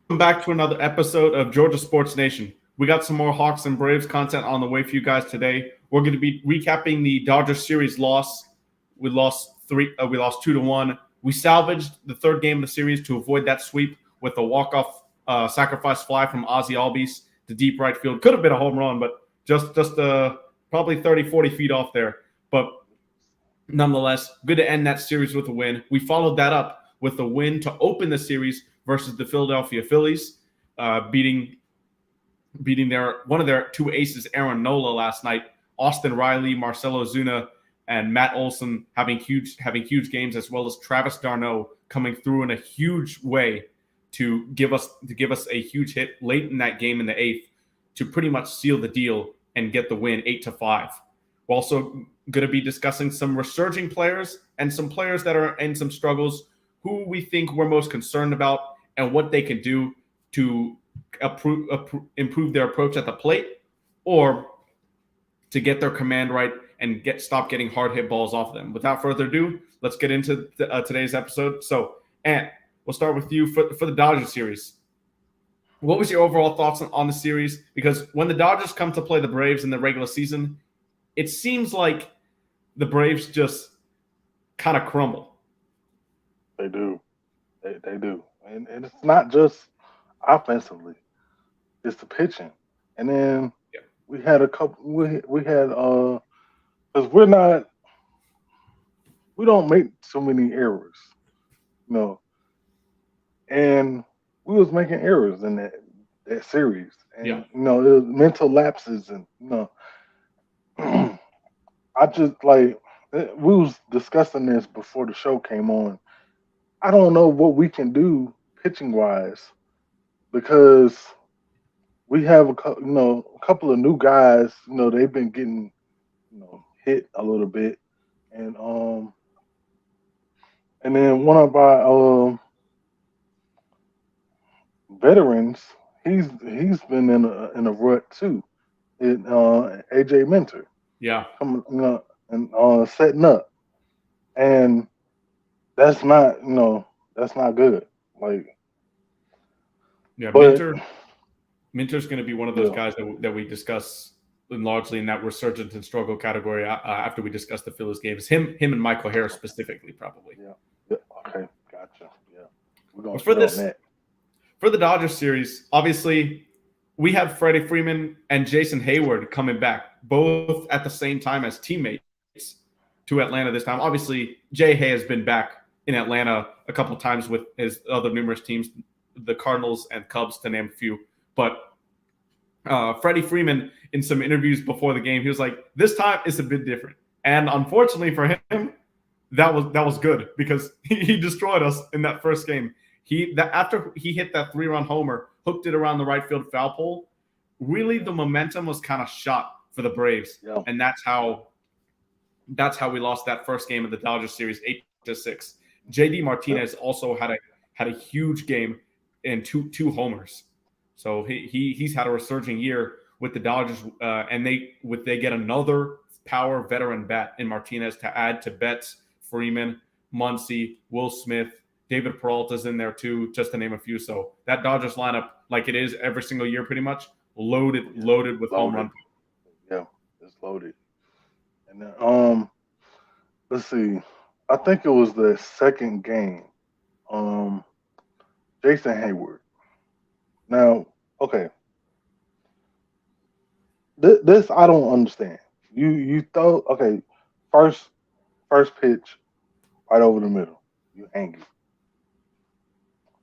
back to another episode of Georgia Sports Nation. We got some more Hawks and Braves content on the way for you guys today. We're going to be recapping the Dodgers series loss. We lost 2-1. We salvaged the third game of the series to avoid that sweep with a walk-off sacrifice fly from Ozzie Albies to deep right field. Could have been a home run, but just probably 30, 40 feet off there. But nonetheless, good to end that series with a win. We followed that up with a win to open the series versus the Philadelphia Phillies, beating one of their two aces, Aaron Nola, last night. Austin Riley, Marcelo Zuna, and Matt Olson having huge games, as well as Travis d'Arnaud coming through in a huge way to give us a huge hit late in that game in the eighth to pretty much seal the deal and get the win 8-5. We're also going to be discussing some resurging players and some players that are in some struggles, who we think we're most concerned about and what they can do to improve their approach at the plate or to get their command right and stop getting hard hit balls off them. Without further ado, let's get into today's episode. So, Ant, we'll start with you for the Dodgers series. What was your overall thoughts on the series? Because when the Dodgers come to play the Braves in the regular season, it seems like the Braves just kind of crumble. They do. They do. And it's not just offensively. It's the pitching. And then we had a couple we had because we don't make so many errors, you know. And we was making errors in that series. And Yeah. it was mental lapses and I just like we was discussing this before the show came on. I don't know what we can do pitching wise because we have a couple of new guys. They've been getting hit a little bit, and then one of our veterans, he's been in a rut too. AJ Minter, Yeah. coming and setting up, and that's not good. Like, Yeah, but Minter's going to be one of those guys that we discuss largely in that resurgence and struggle category after we discuss the Phillies games. Him and Michael Harris specifically, probably. yeah. Okay, gotcha. Yeah, we're gonna But for stay on that. for the Dodgers series, obviously we had Freddie Freeman and Jason Hayward coming back, both at the same time as teammates to Atlanta this time. Obviously, Jay Hay has been back in Atlanta a couple times with his other numerous teams, the Cardinals and Cubs, to name a few. But Freddie Freeman, in some interviews before the game, he was like, "This time is a bit different." And unfortunately for him, that was good because he destroyed us in that first game. After he hit that 3-run homer, hooked it around the right field foul pole, really the momentum was kind of shot for the Braves, and that's how we lost that first game of the Dodgers series 8-6. JD Martinez also had a huge game and two homers. So he's had a resurging year with the Dodgers, and they get another power veteran bat in Martinez to add to Betts, Freeman, Muncy, Will Smith, David Peralta's in there too, just to name a few. So that Dodgers lineup, like it is every single year, pretty much loaded with home run. Yeah, it's loaded. And then let's see. I think it was the second game. Jason Hayward. Now, okay. This I don't understand. You throw first pitch right over the middle. You hang it.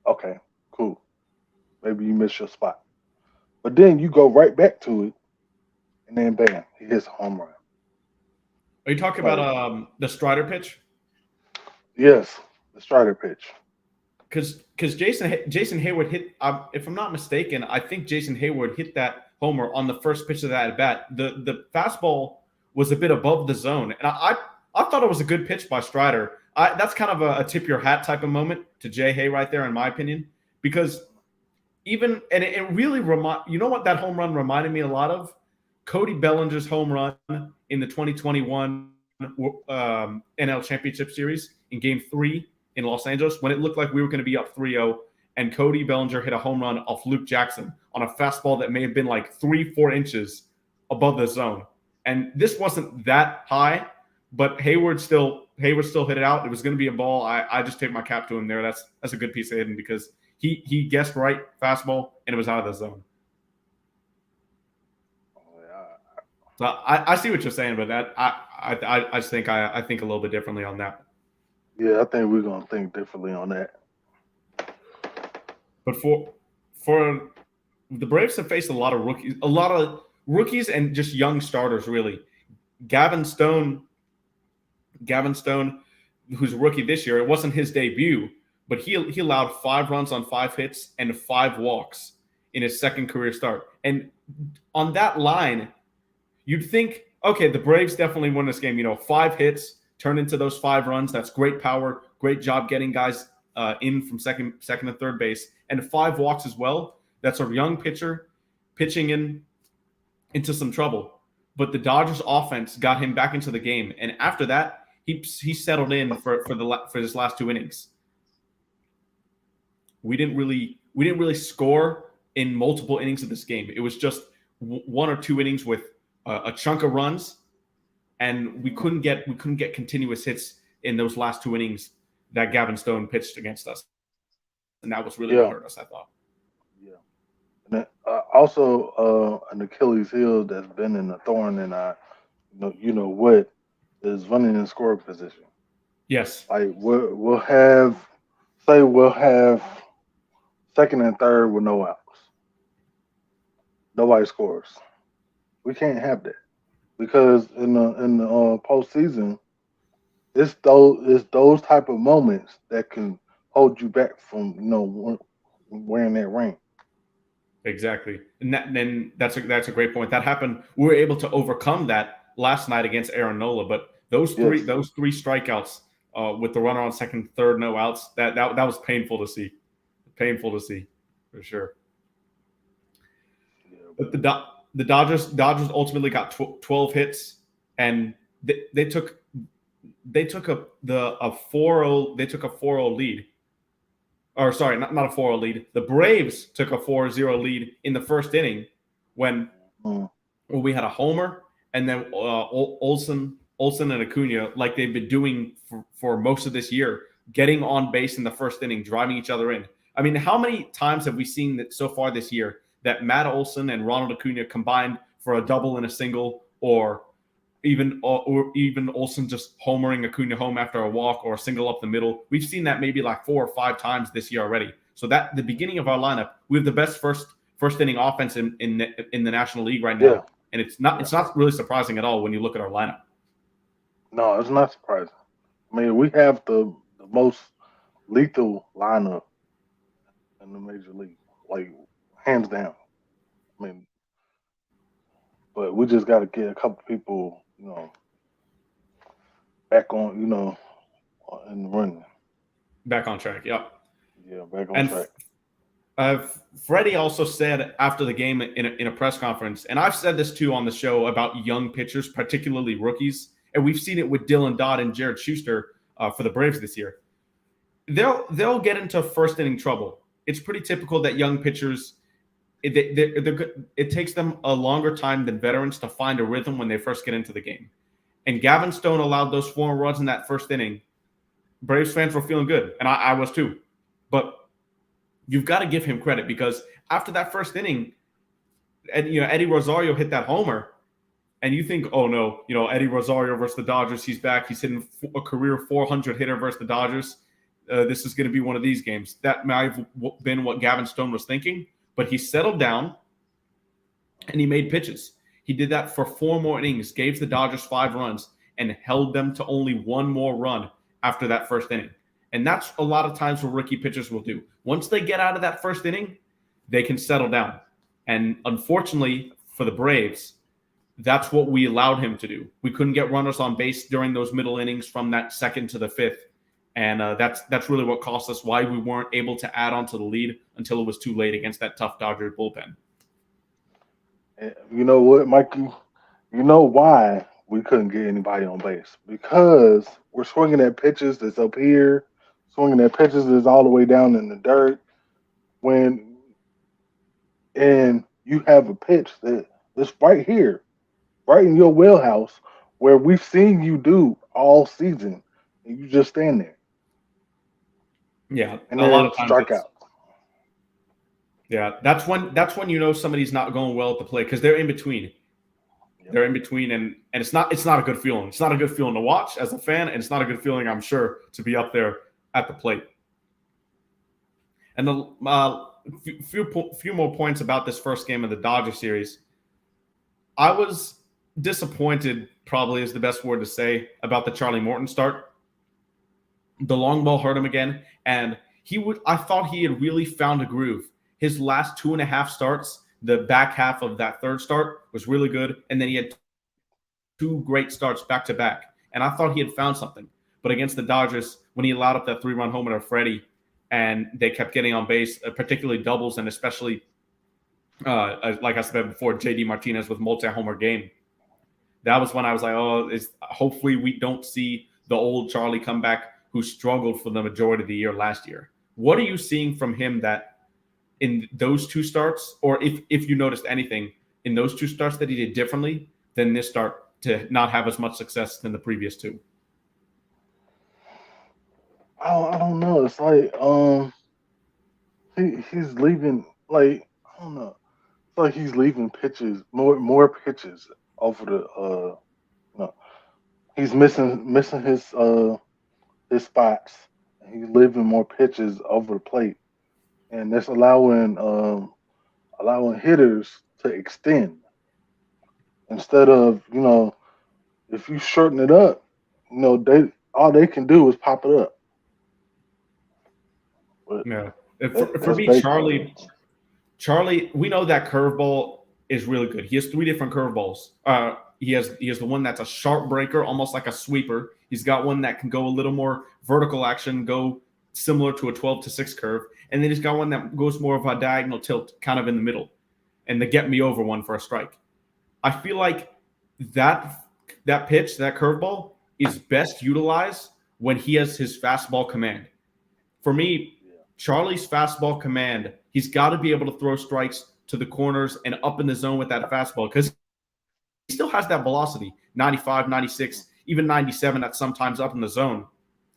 Okay, cool. Maybe you miss your spot. But then you go right back to it, and then bam, he hits a home run. Are you talking about the Strider pitch? Yes, the Strider pitch. Because Jason Hayward hit, if I'm not mistaken, I think Jason Hayward hit that homer on the first pitch of that at bat. The fastball was a bit above the zone, and I thought it was a good pitch by Strider. That's kind of a tip your hat type of moment to Jay Hay right there, in my opinion, because it really you know what that home run reminded me a lot of? Cody Bellinger's home run in the 2021 NL Championship Series in Game 3 in Los Angeles when it looked like we were going to be up 3-0, and Cody Bellinger hit a home run off Luke Jackson on a fastball that may have been like 3-4 inches above the zone. And this wasn't that high, but Hayward still hit it out. It was going to be a ball. I just take my cap to him there. That's a good piece of hitting because he guessed right fastball and it was out of the zone. So I see what you're saying, but that I just think I think a little bit differently on that. Yeah, I think we're gonna think differently on that. But for the Braves have faced a lot of rookies and just young starters, really. Gavin Stone, who's a rookie this year, it wasn't his debut, but he allowed 5 runs on 5 hits and 5 walks in his second career start. And on that line, you'd think, okay, the Braves definitely won this game. 5 hits turn into those 5 runs. That's great power. Great job getting guys in from second and third base, and 5 walks as well. That's a young pitcher pitching into some trouble. But the Dodgers offense got him back into the game, and after that, he settled in for his last 2 innings. We didn't really score in multiple innings of this game. It was just 1 or 2 innings with a chunk of runs, and we couldn't get continuous hits in those last 2 innings that Gavin Stone pitched against us, and that was really what hurt us, I thought. Yeah, and also an Achilles heel that's been in the thorn in our, what is running in scoring position. Yes, like we'll have second and third with no outs. Nobody scores. We can't have that because in the postseason, it's those type of moments that can hold you back from wearing that ring. Exactly, and that's a great point. That happened. We were able to overcome that last night against Aaron Nola, but those three strikeouts with the runner on second, third, no outs, that was painful to see. Painful to see, for sure. Yeah, but the Dodgers ultimately got 12 hits, and they took a 4-0 lead. Or sorry, not a 4-0 lead. The Braves took a 4-0 lead in the first inning when we had a homer, and then Olsen and Acuna, like they've been doing for most of this year, getting on base in the first inning, driving each other in. I mean, how many times have we seen that so far this year that Matt Olson and Ronald Acuna combined for a double and a single, or even Olsen just homering Acuna home after a walk or a single up the middle? We've seen that maybe like 4 or 5 times this year already. So that the beginning of our lineup, we have the best first inning offense in the National League right now, and it's not really surprising at all when you look at our lineup. No, it's not surprising. I mean, we have the most lethal lineup in the major league, like hands down. I mean, but we just got to get a couple people, back on, in the running. Back on track, yep. Yeah, back on track. Freddie also said after the game in a press conference, and I've said this too on the show about young pitchers, particularly rookies, and we've seen it with Dylan Dodd and Jared Schuster for the Braves this year. They'll get into first inning trouble. It's pretty typical that young pitchers, it takes them a longer time than veterans to find a rhythm when they first get into the game. And Gavin Stone allowed those 4 runs in that first inning. Braves fans were feeling good, and I was too. But you've got to give him credit because after that first inning, and Eddie Rosario hit that homer, and you think, oh no, Eddie Rosario versus the Dodgers, he's back, he's hitting a career 400 hitter versus the Dodgers. This is going to be one of these games. That might have been what Gavin Stone was thinking, but he settled down and he made pitches. He did that for 4 more innings, gave the Dodgers 5 runs, and held them to only 1 more run after that first inning. And that's a lot of times what rookie pitchers will do. Once they get out of that first inning, they can settle down. And unfortunately for the Braves, that's what we allowed him to do. We couldn't get runners on base during those middle innings from that second to the 5th. And that's really what cost us, why we weren't able to add on to the lead until it was too late against that tough Dodgers bullpen. You know what, Mikey? You know why we couldn't get anybody on base? Because we're swinging at pitches that's up here, swinging at pitches that's all the way down in the dirt. when and you have a pitch that's right here, right in your wheelhouse, where we've seen you do all season, and you just stand there, Yeah, and a lot then of times strike it's out. that's when you know somebody's not going well at the plate because they're in between. Yep. They're in between, and it's not a good feeling. It's not a good feeling to watch as a fan, and it's not a good feeling, I'm sure, to be up there at the plate. And the few more points about this first game of the Dodger series. I was disappointed, probably is the best word to say, about the Charlie Morton start. The long ball hurt him again, and I thought he had really found a groove. His last 2.5 starts, the back half of that third start was really good, and then he had two great starts back to back. And I thought he had found something. But against the Dodgers, when he allowed up that 3-run homer to Freddie, and they kept getting on base, particularly doubles, and especially, like I said before, JD Martinez with multi-homer game. That was when I was like, hopefully we don't see the old Charlie come back who struggled for the majority of the year last year. What are you seeing from him that in those two starts, or if you noticed anything in those two starts that he did differently than this start to not have as much success than the previous two? I don't know. It's like he's leaving. Like I don't know. It's like he's leaving pitches, more pitches over the no. He's missing his spots. He's leaving more pitches over the plate, and that's allowing hitters to extend instead of if you shorten it up, they all they can do is pop it up. But Yeah. For that's me, baseball. Charlie, we know that curveball is really good. He has three different curveballs. He has the one that's a sharp breaker, almost like a sweeper. He's got one that can go a little more vertical action, go similar to a 12-6 curve, and then he's got one that goes more of a diagonal tilt, kind of in the middle, and the get me over one for a strike. I feel like that pitch, that curveball, is best utilized when he has his fastball command. For me, Yeah. Charlie's fastball command, he's got to be able to throw strikes to the corners and up in the zone with that fastball because he still has that velocity 95, 96, even 97 at sometimes up in the zone.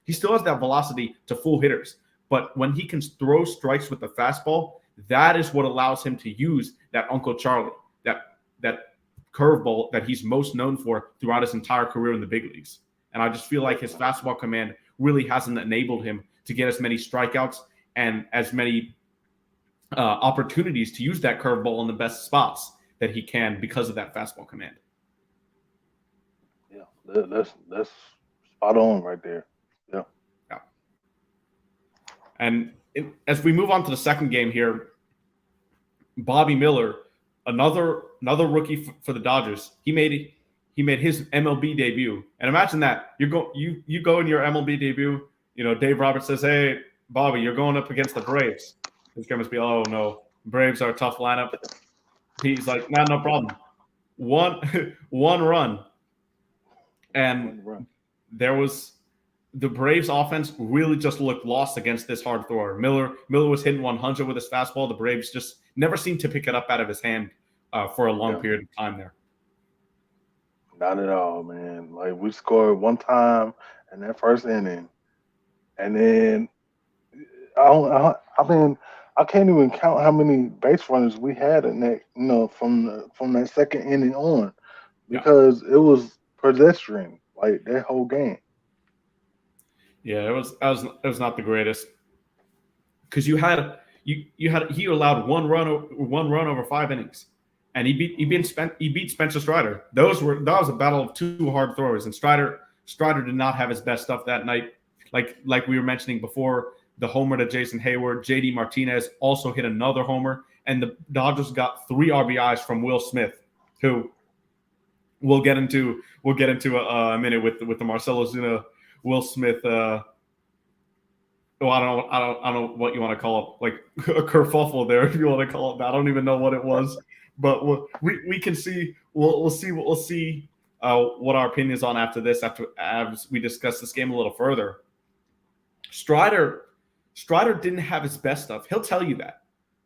He still has that velocity to fool hitters. But when he can throw strikes with the fastball, that is what allows him to use that Uncle Charlie, that curveball that he's most known for throughout his entire career in the big leagues. And I just feel like his fastball command really hasn't enabled him to get as many strikeouts and as many opportunities to use that curveball in the best spots that he can because of that fastball command. Yeah, that's spot on right there. Yeah. Yeah. And as we move on to the second game here, Bobby Miller, another rookie for the Dodgers, he made his MLB debut. And imagine that you go in your MLB debut. Dave Roberts says, "Hey, Bobby, you're going up against the Braves." His guy must be, "Oh no, Braves are a tough lineup." He's like, "Nah, no problem. One one run." And Run. there was the Braves offense really just looked lost against this hard thrower. Miller was hitting 100 with his fastball. The Braves just never seemed to pick it up out of his hand for a long Yeah. period of time there. Not at all, man. Like we scored one time in that first inning, and then I mean I can't even count how many base runners we had in that from that second inning on Yeah. because it was pedestrian like that whole game. Yeah, it was not the greatest because he allowed one run over 5 innings, and he beat Spencer Strider. That was a battle of two hard throwers, and Strider did not have his best stuff that night. Like we were mentioning before, the homer to Jason Hayward, JD Martinez also hit another homer, and the Dodgers got 3 RBIs from Will Smith, who we'll get into a minute with the Marcell Ozuna Will Smith. I don't know what you want to call it, like a kerfuffle there, if you want to call it that. I don't even know what it was, but we can see. We'll see what our opinions on after this. As we discuss this game a little further, Strider didn't have his best stuff. He'll tell you that.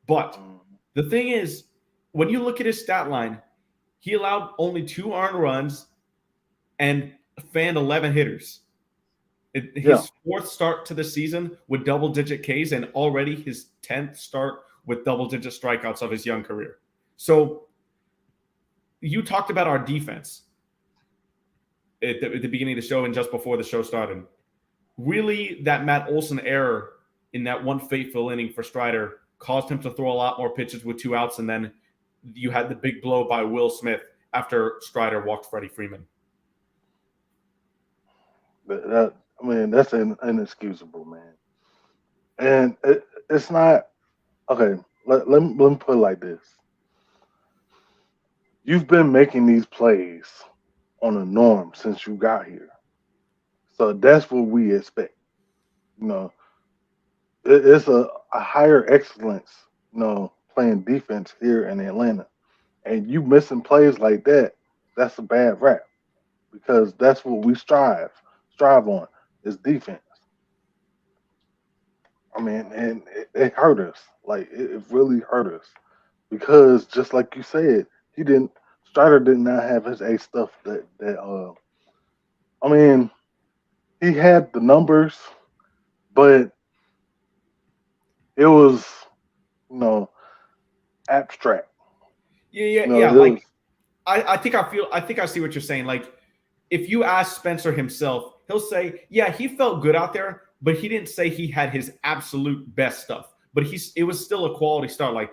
But the thing is, when you look at his stat line, he allowed only 2 earned runs and fanned 11 hitters. His 4th start to the season with double-digit Ks, and already his 10th start with double-digit strikeouts of his young career. So you talked about our defense at the beginning of the show and just before the show started. Really, that Matt Olson error in that one fateful inning for Strider caused him to throw a lot more pitches with 2 outs, and then you had the big blow by Will Smith after Strider walked Freddie Freeman. That's inexcusable, man. And it's not okay. Let me put it like this: you've been making these plays on a norm since you got here, so that's what we expect. It's a higher excellence, playing defense here in Atlanta, and you missing plays like that. That's a bad rap because that's what we strive on is defense. And it hurt us. Like it really hurt us because just like you said, Strider did not have his A stuff I mean, he had the numbers, but it was, abstract. Yeah. Like I think I see what you're saying. Like if you ask Spencer himself, he'll say, yeah, he felt good out there, but he didn't say he had his absolute best stuff. But it was still a quality start. Like,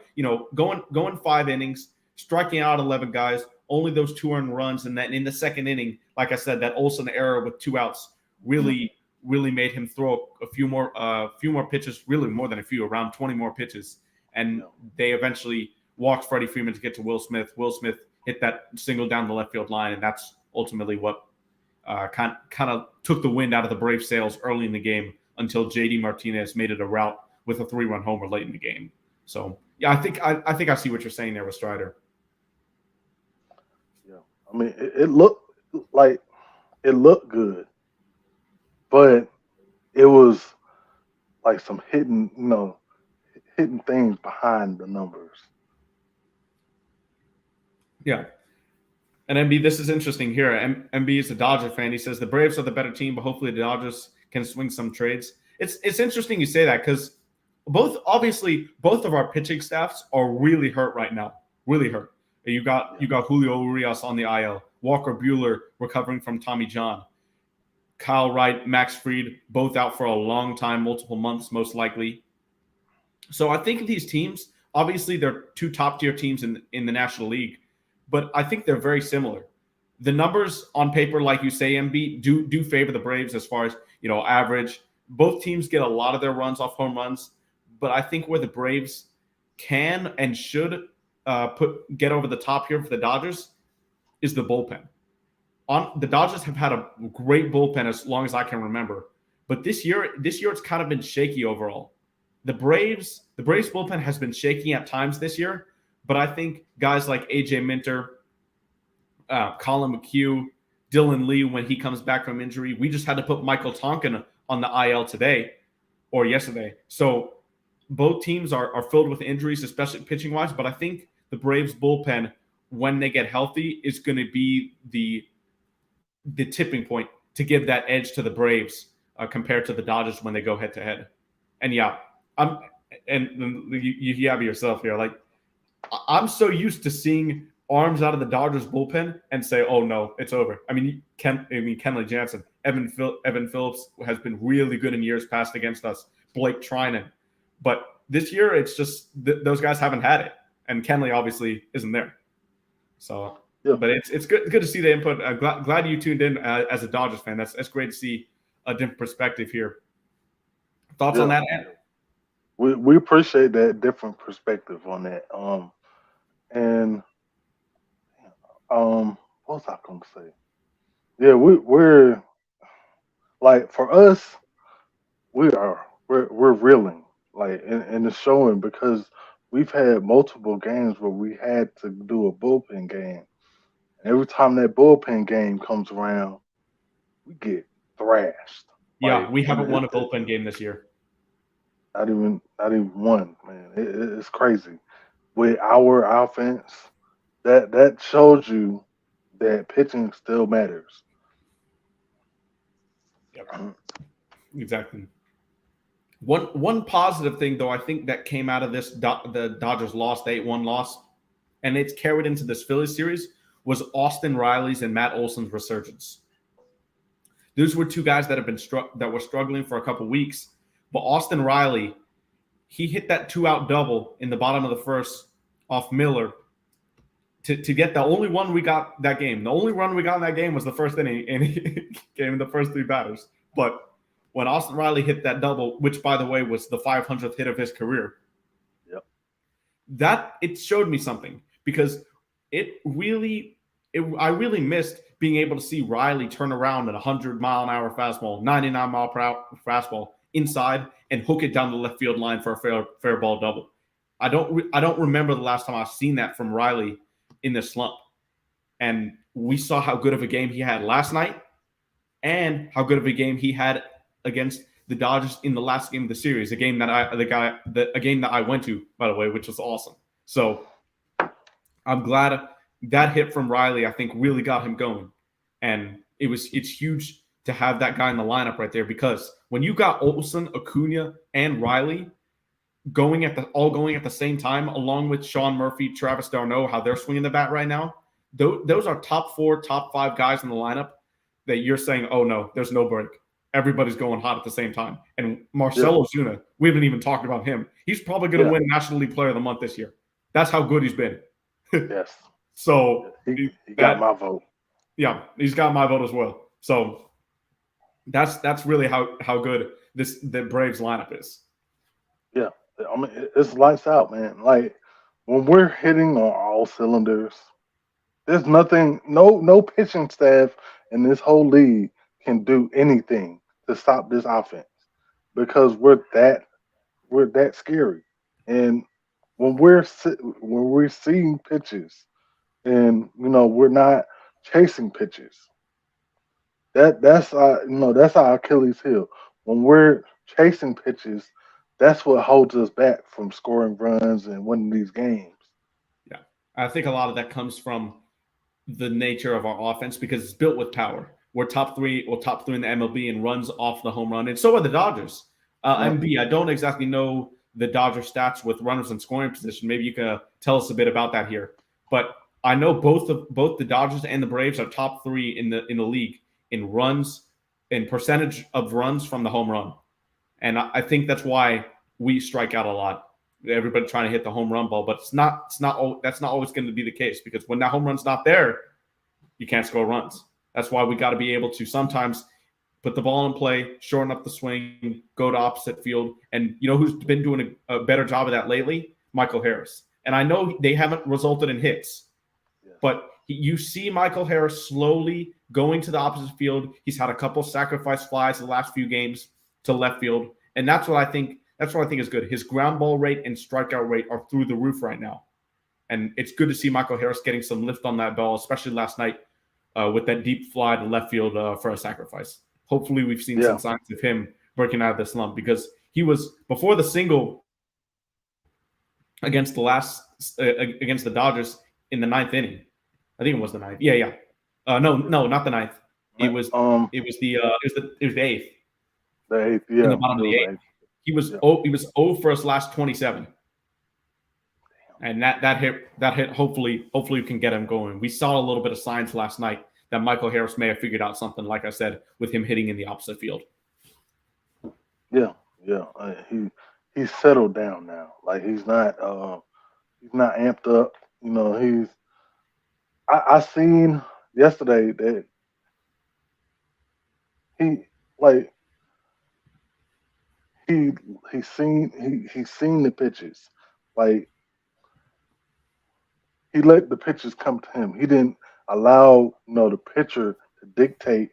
going 5 innings, striking out 11 guys, only those 2 earned runs, and then in the second inning, like I said, that Olsen error with 2 outs really made him throw a few more pitches, really more than a few, around 20 more pitches. And they eventually walked Freddie Freeman to get to Will Smith. Will Smith hit that single down the left field line, and that's ultimately what kind of took the wind out of the Braves' sails early in the game until JD Martinez made it a rout with a 3-run homer late in the game. So yeah, I think I see what you're saying there with Strider. Yeah, it looked good, but it was like some hidden things behind the numbers. Yeah. And MB, this is interesting here. MB is a Dodger fan. He says the Braves are the better team, but hopefully the Dodgers can swing some trades. It's interesting you say that because both of our pitching staffs are really hurt right now. Really hurt. You got Julio Urias on the IL, Walker Buehler recovering from Tommy John, Kyle Wright, Max Fried, both out for a long time, multiple months most likely. So I think these teams, obviously they're 2 top-tier teams in the National League, but I think they're very similar. The numbers on paper, like you say, MB, do favor the Braves as far as, average. Both teams get a lot of their runs off home runs, but I think where the Braves can and should get over the top here for the Dodgers is the bullpen. The Dodgers have had a great bullpen as long as I can remember, but this year it's kind of been shaky overall. The Braves bullpen has been shaky at times this year, but I think guys like AJ Minter, Colin McHugh, Dylan Lee, when he comes back from injury, we just had to put Michael Tonkin on the IL today or yesterday. So both teams are filled with injuries, especially pitching wise. But I think the Braves bullpen, when they get healthy, is going to be the tipping point to give that edge to the Braves compared to the Dodgers when they go head to head. And yeah, you have it yourself here. Like I'm so used to seeing arms out of the Dodgers bullpen and say, "Oh no, it's over." Kenley Jansen, Evan Phillips has been really good in years past against us. Blake Trinan, but this year it's just those guys haven't had it, and Kenley obviously isn't there. So, yeah. But it's good to see the input. Glad you tuned in as a Dodgers fan. That's great to see a different perspective here. Thoughts on that, Ant? We appreciate that different perspective on that. What was I going to say? Yeah, we're like, for us, we're reeling, like, and it's showing because we've had multiple games where we had to do a bullpen game. And every time that bullpen game comes around, we get thrashed. Yeah, we haven't won a bullpen game this year. not even one, man. It's crazy. With our offense, that shows you that pitching still matters. Yep, exactly. One positive thing though, I think that came out of this the Dodgers lost, the 8-1 loss, and it's carried into this Phillies series, was Austin Riley's and Matt Olson's resurgence. Those were two guys that have been that were struggling for a couple weeks, but Austin Riley, he hit that 2-out double in the bottom of the first off Miller to get the only one we got that game. The only run we got in that game was the first inning, and he came the first three batters. But when Austin Riley hit that double, which by the way was the 500th hit of his career, Yep. that it showed me something, because I really missed being able to see Riley turn around at 100-mile-an-hour fastball, 99-mile-per-hour fastball inside and hook it down the left field line for a fair ball double. I don't remember the last time I've seen that from Riley in this slump. And we saw how good of a game he had last night and how good of a game he had against the Dodgers in the last game of the series, a game that I went to, by the way, which was awesome. So I'm glad that hit from Riley, I think, really got him going. And it's huge to have that guy in the lineup right there, because when you got Olson, Acuna, and Riley going at the same time, along with Sean Murphy, Travis d'Arnaud, how they're swinging the bat right now, those are top 4, top 5 guys in the lineup that you're saying, oh no, there's no break. Everybody's going hot at the same time. And Marcell Ozuna, we haven't even talked about him. He's probably going to win National League Player of the Month this year. That's how good he's been. Yes. So he got my vote. Yeah, he's got my vote as well. So that's really how good the Braves lineup is. Yeah, I mean, it's lights out, man. Like when we're hitting on all cylinders, there's nothing, no pitching staff in this whole league can do anything to stop this offense, because we're that scary. And when we're seeing pitches, and we're not chasing pitches, that's our Achilles heel. When we're chasing pitches, that's what holds us back from scoring runs and winning these games. Yeah, I think a lot of that comes from the nature of our offense, because it's built with power. We're top three in the MLB in runs off the home run, and so are the Dodgers. MB, I don't exactly know the Dodger stats with runners in scoring position. Maybe you can tell us a bit about that here. But I know both the Dodgers and the Braves are top 3 in the league in runs, in percentage of runs from the home run, and I think that's why we strike out a lot. Everybody trying to hit the home run ball, but that's not always going to be the case, because when that home run's not there, you can't score runs. That's why we got to be able to sometimes put the ball in play, shorten up the swing, go to opposite field. And you know who's been doing a better job of that lately? Michael Harris. And I know they haven't resulted in hits, but you see Michael Harris slowly going to the opposite field. He's had a couple sacrifice flies the last few games to left field, and that's what I think is good. His ground ball rate and strikeout rate are through the roof right now. And it's good to see Michael Harris getting some lift on that ball, especially last night with that deep fly to left field for a sacrifice. Hopefully we've seen some signs of him breaking out of the slump, because he was, before the single against the Dodgers in the 9th inning. I think it was the 9th. Yeah. No, not the 9th. It was the 8th. The 8th, yeah. In the bottom of the 8th. He was 0 for his last 27. And that hit hopefully we can get him going. We saw a little bit of signs last night that Michael Harris may have figured out something, like I said, with him hitting in the opposite field. Yeah. He's settled down now. Like he's not amped up. I seen yesterday that he's seen the pitches. Like he let the pitches come to him. He didn't allow the pitcher to dictate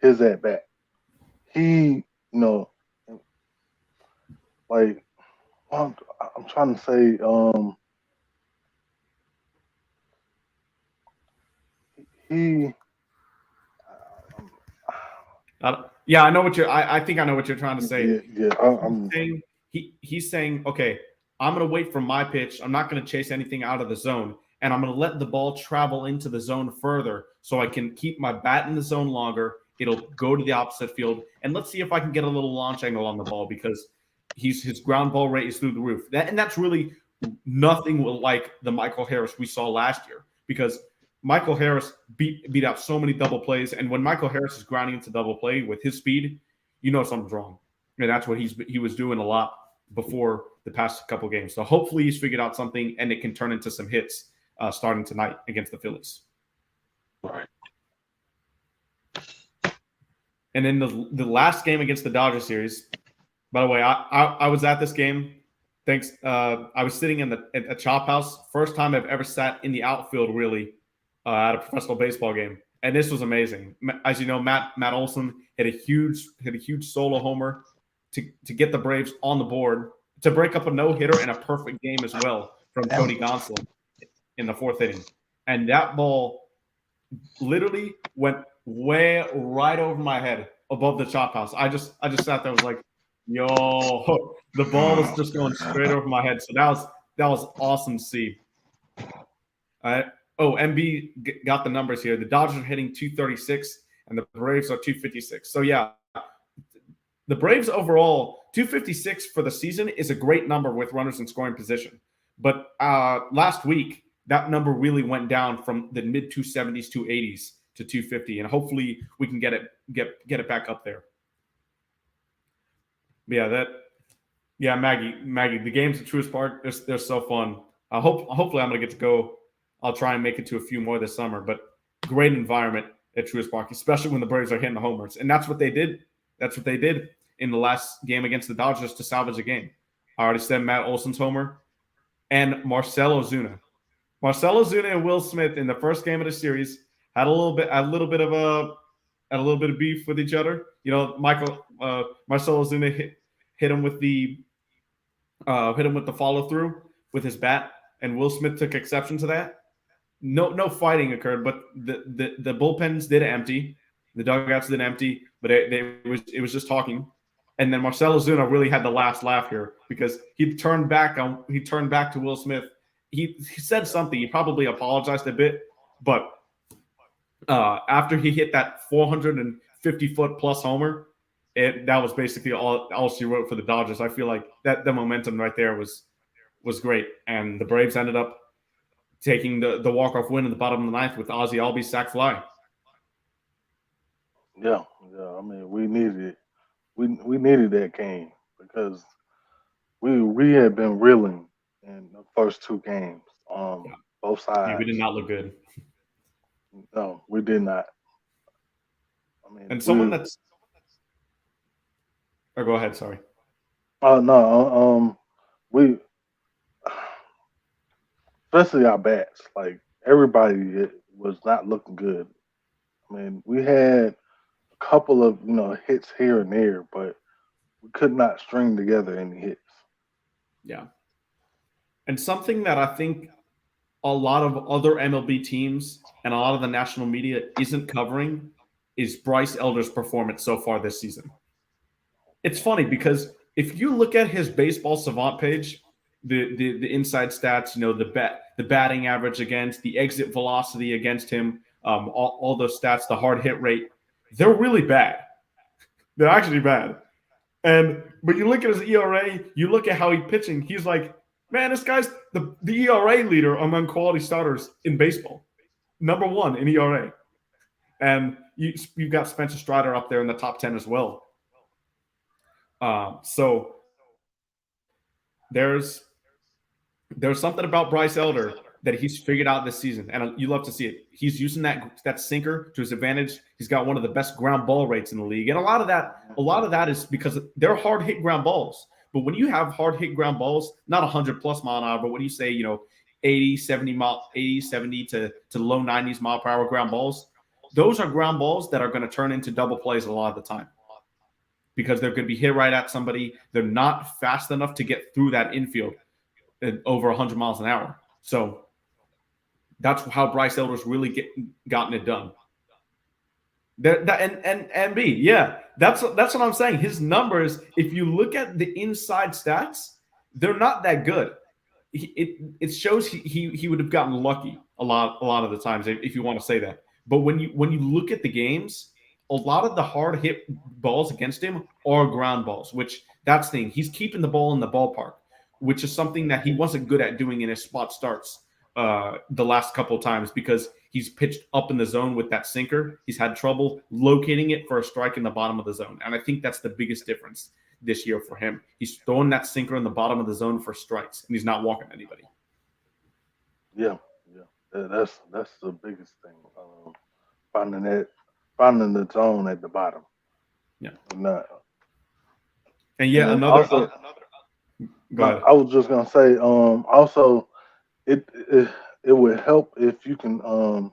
his at bat. He like I'm trying to say I know what you're. I think I know what you're trying to say. Yeah. I'm saying he's saying, okay, I'm going to wait for my pitch. I'm not going to chase anything out of the zone, and I'm going to let the ball travel into the zone further so I can keep my bat in the zone longer. It'll go to the opposite field, and let's see if I can get a little launch angle on the ball because his ground ball rate is through the roof. That's really nothing like the Michael Harris we saw last year because Michael Harris beat out so many double plays, and when Michael Harris is grounding into double play with his speed, you know something's wrong, and that's what he was doing a lot before the past couple games. So hopefully he's figured out something, and it can turn into some hits starting tonight against the Phillies. Right. And then the last game against the Dodgers series. By the way, I was at this game. Thanks. I was sitting at a Chop House. First time I've ever sat in the outfield really at a professional baseball game, and this was amazing. As you know, Matt Olson hit a huge solo homer to get the Braves on the board to break up a no-hitter and a perfect game as well from Cody Gonsolin in the fourth inning. And that ball literally went way right over my head above the Chop House. I just sat there and was like, yo, the ball is just going straight over my head. So that was awesome to see. MB got the numbers here. The Dodgers are hitting 236 and the Braves are 256. So yeah, the Braves overall 256 for the season is a great number with runners in scoring position. But last week that number really went down from the mid 270s, 280s to 250, and hopefully we can get it back up there. Yeah, Maggie, the games at Truist Park, they're so fun. Hopefully I'm gonna get to go. I'll try and make it to a few more this summer. But great environment at Truist Park, especially when the Braves are hitting the homers, and that's what they did. That's what they did in the last game against the Dodgers to salvage a game. I already said Matt Olson's homer and Marcell Ozuna. Marcell Ozuna and Will Smith in the first game of the series had a little bit of beef with each other. You know, Marcell Ozuna hit him with the follow through with his bat, and Will Smith took exception to that. No fighting occurred, but the bullpens did empty, the dugouts did empty, but it was just talking. And then Marcell Ozuna really had the last laugh here because he turned back to Will Smith. He said something. He probably apologized a bit, but after he hit that 450-foot plus homer, that was basically all she wrote for the Dodgers. I feel like that the momentum right there was great, and the Braves ended up taking the walk-off win in the bottom of the ninth with Ozzie Albies sac fly. Yeah. I mean, we needed it. We needed that game because we had been reeling in the first two games on both sides. Yeah, we did not look good. No, we did not. I mean, and someone that's. Oh, go ahead. Sorry. We, especially our bats, like everybody was not looking good. I mean, we had a couple of hits here and there, but we could not string together any hits. Yeah. And something that I think a lot of other MLB teams and a lot of the national media isn't covering is Bryce Elder's performance so far this season. It's funny because if you look at his Baseball Savant page, the inside stats, the batting average against, the exit velocity against him, all those stats, the hard hit rate, they're really bad. They're actually bad. But you look at his ERA, you look at how he's pitching, he's like, man, this guy's the ERA leader among quality starters in baseball. Number one in ERA. And you've got Spencer Strider up there in the top 10 as well. So there's something about Bryce Elder that he's figured out this season, and you love to see it. He's using that sinker to his advantage. He's got one of the best ground ball rates in the league, and a lot of that is because they're hard hit ground balls. But when you have hard hit ground balls, not 100 plus mile an hour, but when you say 80, 70 to low 90s mile per hour ground balls, those are ground balls that are going to turn into double plays a lot of the time because they're going to be hit right at somebody. They're not fast enough to get through that infield at over 100 miles an hour. So that's how Bryce Elder's really gotten it done. And B, yeah, that's what I'm saying. His numbers, if you look at the inside stats, they're not that good. It shows he would have gotten lucky a lot of the times if you want to say that. But when you look at the games, a lot of the hard hit balls against him are ground balls, which that's the thing. He's keeping the ball in the ballpark, which is something that he wasn't good at doing in his spot starts the last couple of times because he's pitched up in the zone with that sinker. He's had trouble locating it for a strike in the bottom of the zone. And I think that's the biggest difference this year for him. He's throwing that sinker in the bottom of the zone for strikes, and he's not walking anybody. Yeah, that's the biggest thing. Finding the zone at the bottom. Yeah. Not, and yeah, and another. Also, go ahead. I was just gonna say. Also, it would help if you can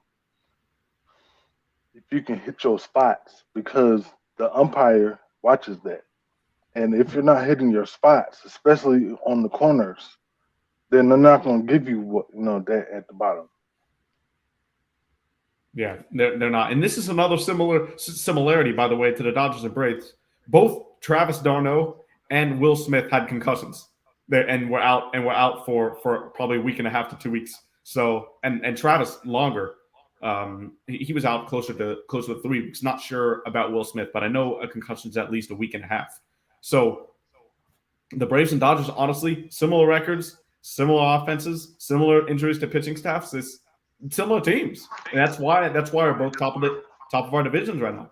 hit your spots because the umpire watches that. And if you're not hitting your spots, especially on the corners, then they're not going to give you that at the bottom. Yeah, they're not. And this is another similarity, by the way, to the Dodgers and Braves. Both Travis d'Arnaud and Will Smith had concussions, and were out for probably a week and a half to 2 weeks. So and Travis longer. He was out closer to 3 weeks. Not sure about Will Smith, but I know a concussion is at least a week and a half. So the Braves and Dodgers, honestly, similar records, similar offenses, similar injuries to pitching staffs. It's similar teams, and that's why we're both top of our divisions right now.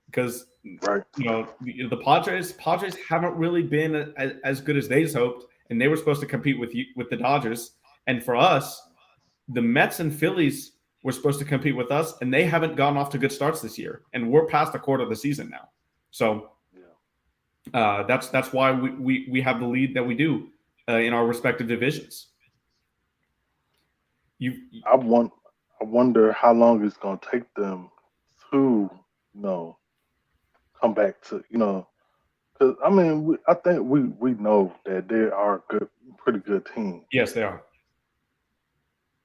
Because right. The Padres haven't really been as good as they hoped, and they were supposed to compete with the Dodgers. And for us, the Mets and Phillies were supposed to compete with us, and they haven't gotten off to good starts this year. And we're past a quarter of the season now. So that's why we have the lead that we do in our respective divisions. I wonder how long it's going to take them to come back to because I mean I think we know that they are pretty good team. Yes, they are.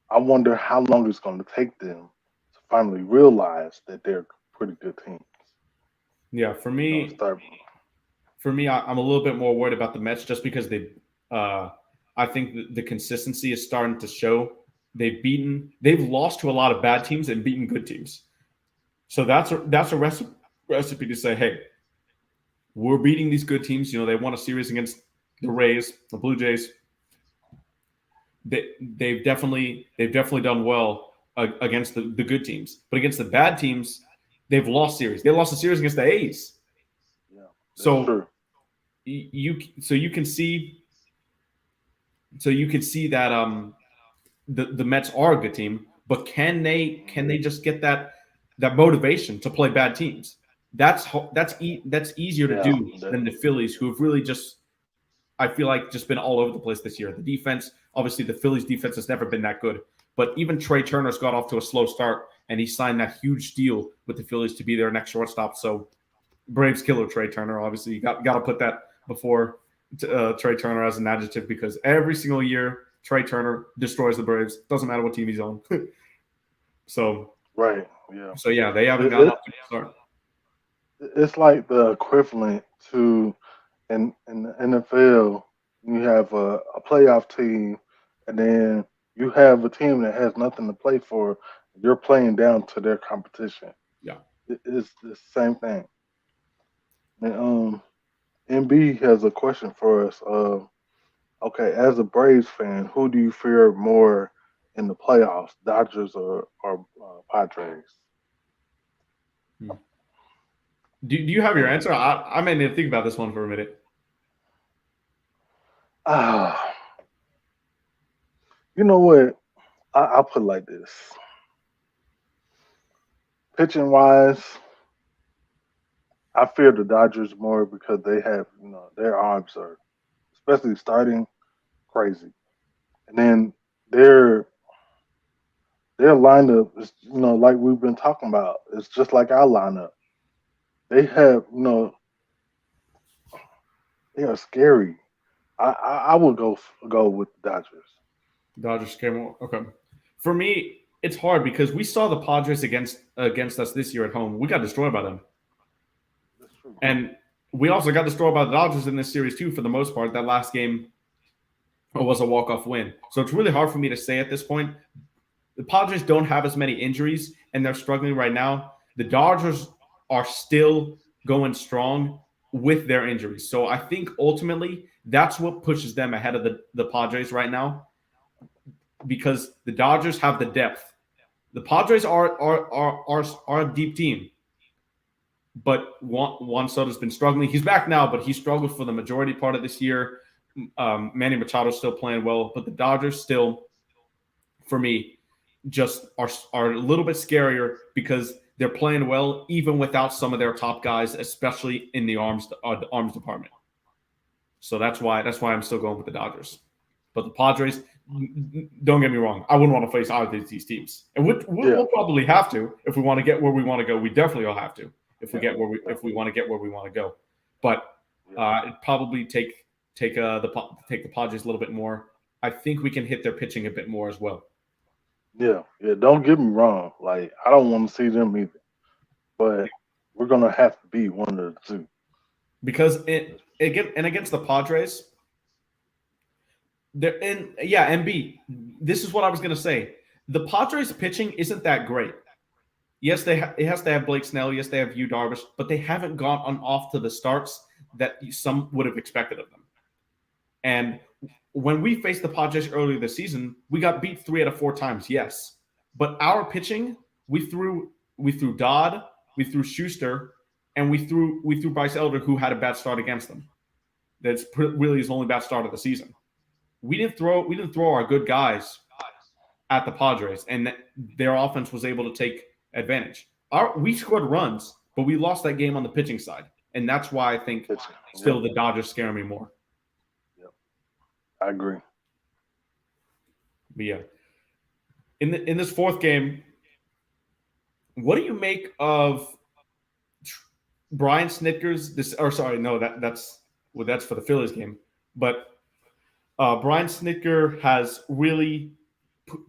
I wonder how long it's going to take them to finally realize that they're pretty good teams. Yeah, for me, I'm a little bit more worried about the Mets just because I think the consistency is starting to show. They've lost to a lot of bad teams and beaten good teams. So that's a recipe to say, hey, we're beating these good teams. They won a series against the Rays, the Blue Jays. They've definitely done well against the good teams, but against the bad teams, they've lost series. They lost a series against the A's. Yeah, so true. you can see that the Mets are a good team, but can they just get that motivation to play bad teams? That's easier to do than the Phillies, who have really just, I feel like, just been all over the place this year. The defense, obviously, the Phillies defense has never been that good, but even Trey Turner's got off to a slow start, and he signed that huge deal with the Phillies to be their next shortstop. So Braves killer Trey Turner. Obviously, you got to put that before Trey Turner as an adjective, because every single year Trey Turner destroys the Braves. Doesn't matter what team he's on. So right, yeah. So yeah, they haven't gotten off to a good start. It's like the equivalent to in the NFL. You have a playoff team, and then you have a team that has nothing to play for. You're playing down to their competition. Yeah, it's the same thing. And MB has a question for us. Okay, as a Braves fan, who do you fear more in the playoffs, Dodgers or Padres? Do you have your answer? I may need to think about this one for a minute. You know what? I'll put it like this. Pitching wise, I fear the Dodgers more because they have, their arms are, especially starting, crazy. And then their lineup is, like we've been talking about, it's just like our lineup. They have, they are scary. I would go with the Dodgers. Dodgers came on. Okay. For me, it's hard because we saw the Padres against us this year at home. We got destroyed by them. That's true. And we also got destroyed by the Dodgers in this series too, for the most part. That last game was a walk-off win. So it's really hard for me to say at this point. The Padres don't have as many injuries, and they're struggling right now. The Dodgers are still going strong with their injuries. So I think ultimately that's what pushes them ahead of the Padres right now, because the Dodgers have the depth. The Padres are a deep team. But Juan Soto's been struggling. He's back now, but he struggled for the majority part of this year. Manny Machado's still playing well, but the Dodgers still, for me, just are a little bit scarier because they're playing well even without some of their top guys, especially in the arms department. So that's why I'm still going with the Dodgers. But the Padres, don't get me wrong, I wouldn't want to face either of these teams, and we'll probably have to if we want to get where we want to go. We definitely will have to. If we want to get where we want to go, but it'd probably take the Padres a little bit more. I think we can hit their pitching a bit more as well. Yeah. Don't get me wrong. Like, I don't want to see them either, but we're gonna have to be one of the two. Because against the Padres, this is what I was gonna say. The Padres pitching isn't that great. Yes, it has to have Blake Snell. Yes, they have Yu Darvish, but they haven't gone off to the starts that some would have expected of them. And when we faced the Padres earlier this season, we got beat 3 out of 4 times. Yes, but our pitching, we threw Dodd, we threw Schuster, and we threw Bryce Elder, who had a bad start against them. That's really his only bad start of the season. We didn't throw our good guys at the Padres, and their offense was able to take advantage. We scored runs, but we lost that game on the pitching side, and that's why I think still the Dodgers scare me more. Yep, I agree. But yeah, in this fourth game, what do you make of Brian Snitker's? That's for the Phillies game, but Brian Snitker has really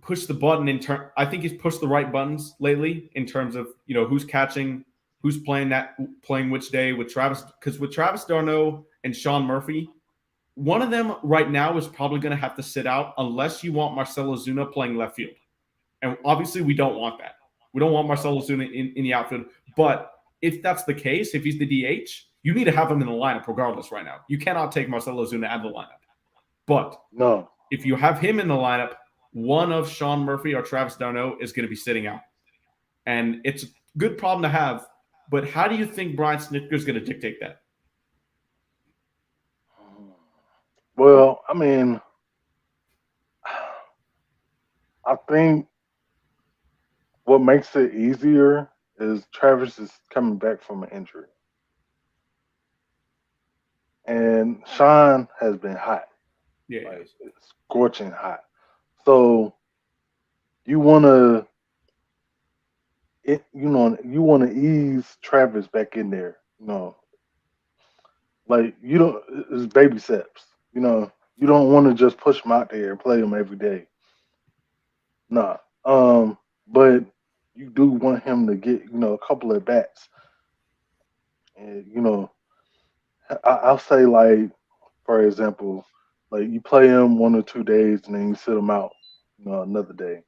push the button I think he's pushed the right buttons lately in terms of who's catching, who's playing which day with Travis. Because with Travis d'Arnaud and Sean Murphy, one of them right now is probably going to have to sit out unless you want Marcell Ozuna playing left field, and obviously we don't want that. We don't want Marcell Ozuna in the outfield. But if that's the case, if he's the DH, you need to have him in the lineup regardless. Right now, you cannot take Marcell Ozuna out of the lineup. But no, if you have him in the lineup, one of Sean Murphy or Travis d'Arnaud is going to be sitting out. And it's a good problem to have, but how do you think Brian Snitker is going to dictate that? Well, I mean, I think what makes it easier is Travis is coming back from an injury. And Sean has been hot. Yeah. Like, it's scorching hot. So you want to ease Travis back in there. Like it's baby steps. You don't want to just push him out there and play him every day. Nah. But you do want him to get a couple of bats. And I'll say, like, for example, like you play him 1 or 2 days and then you sit him out, another day.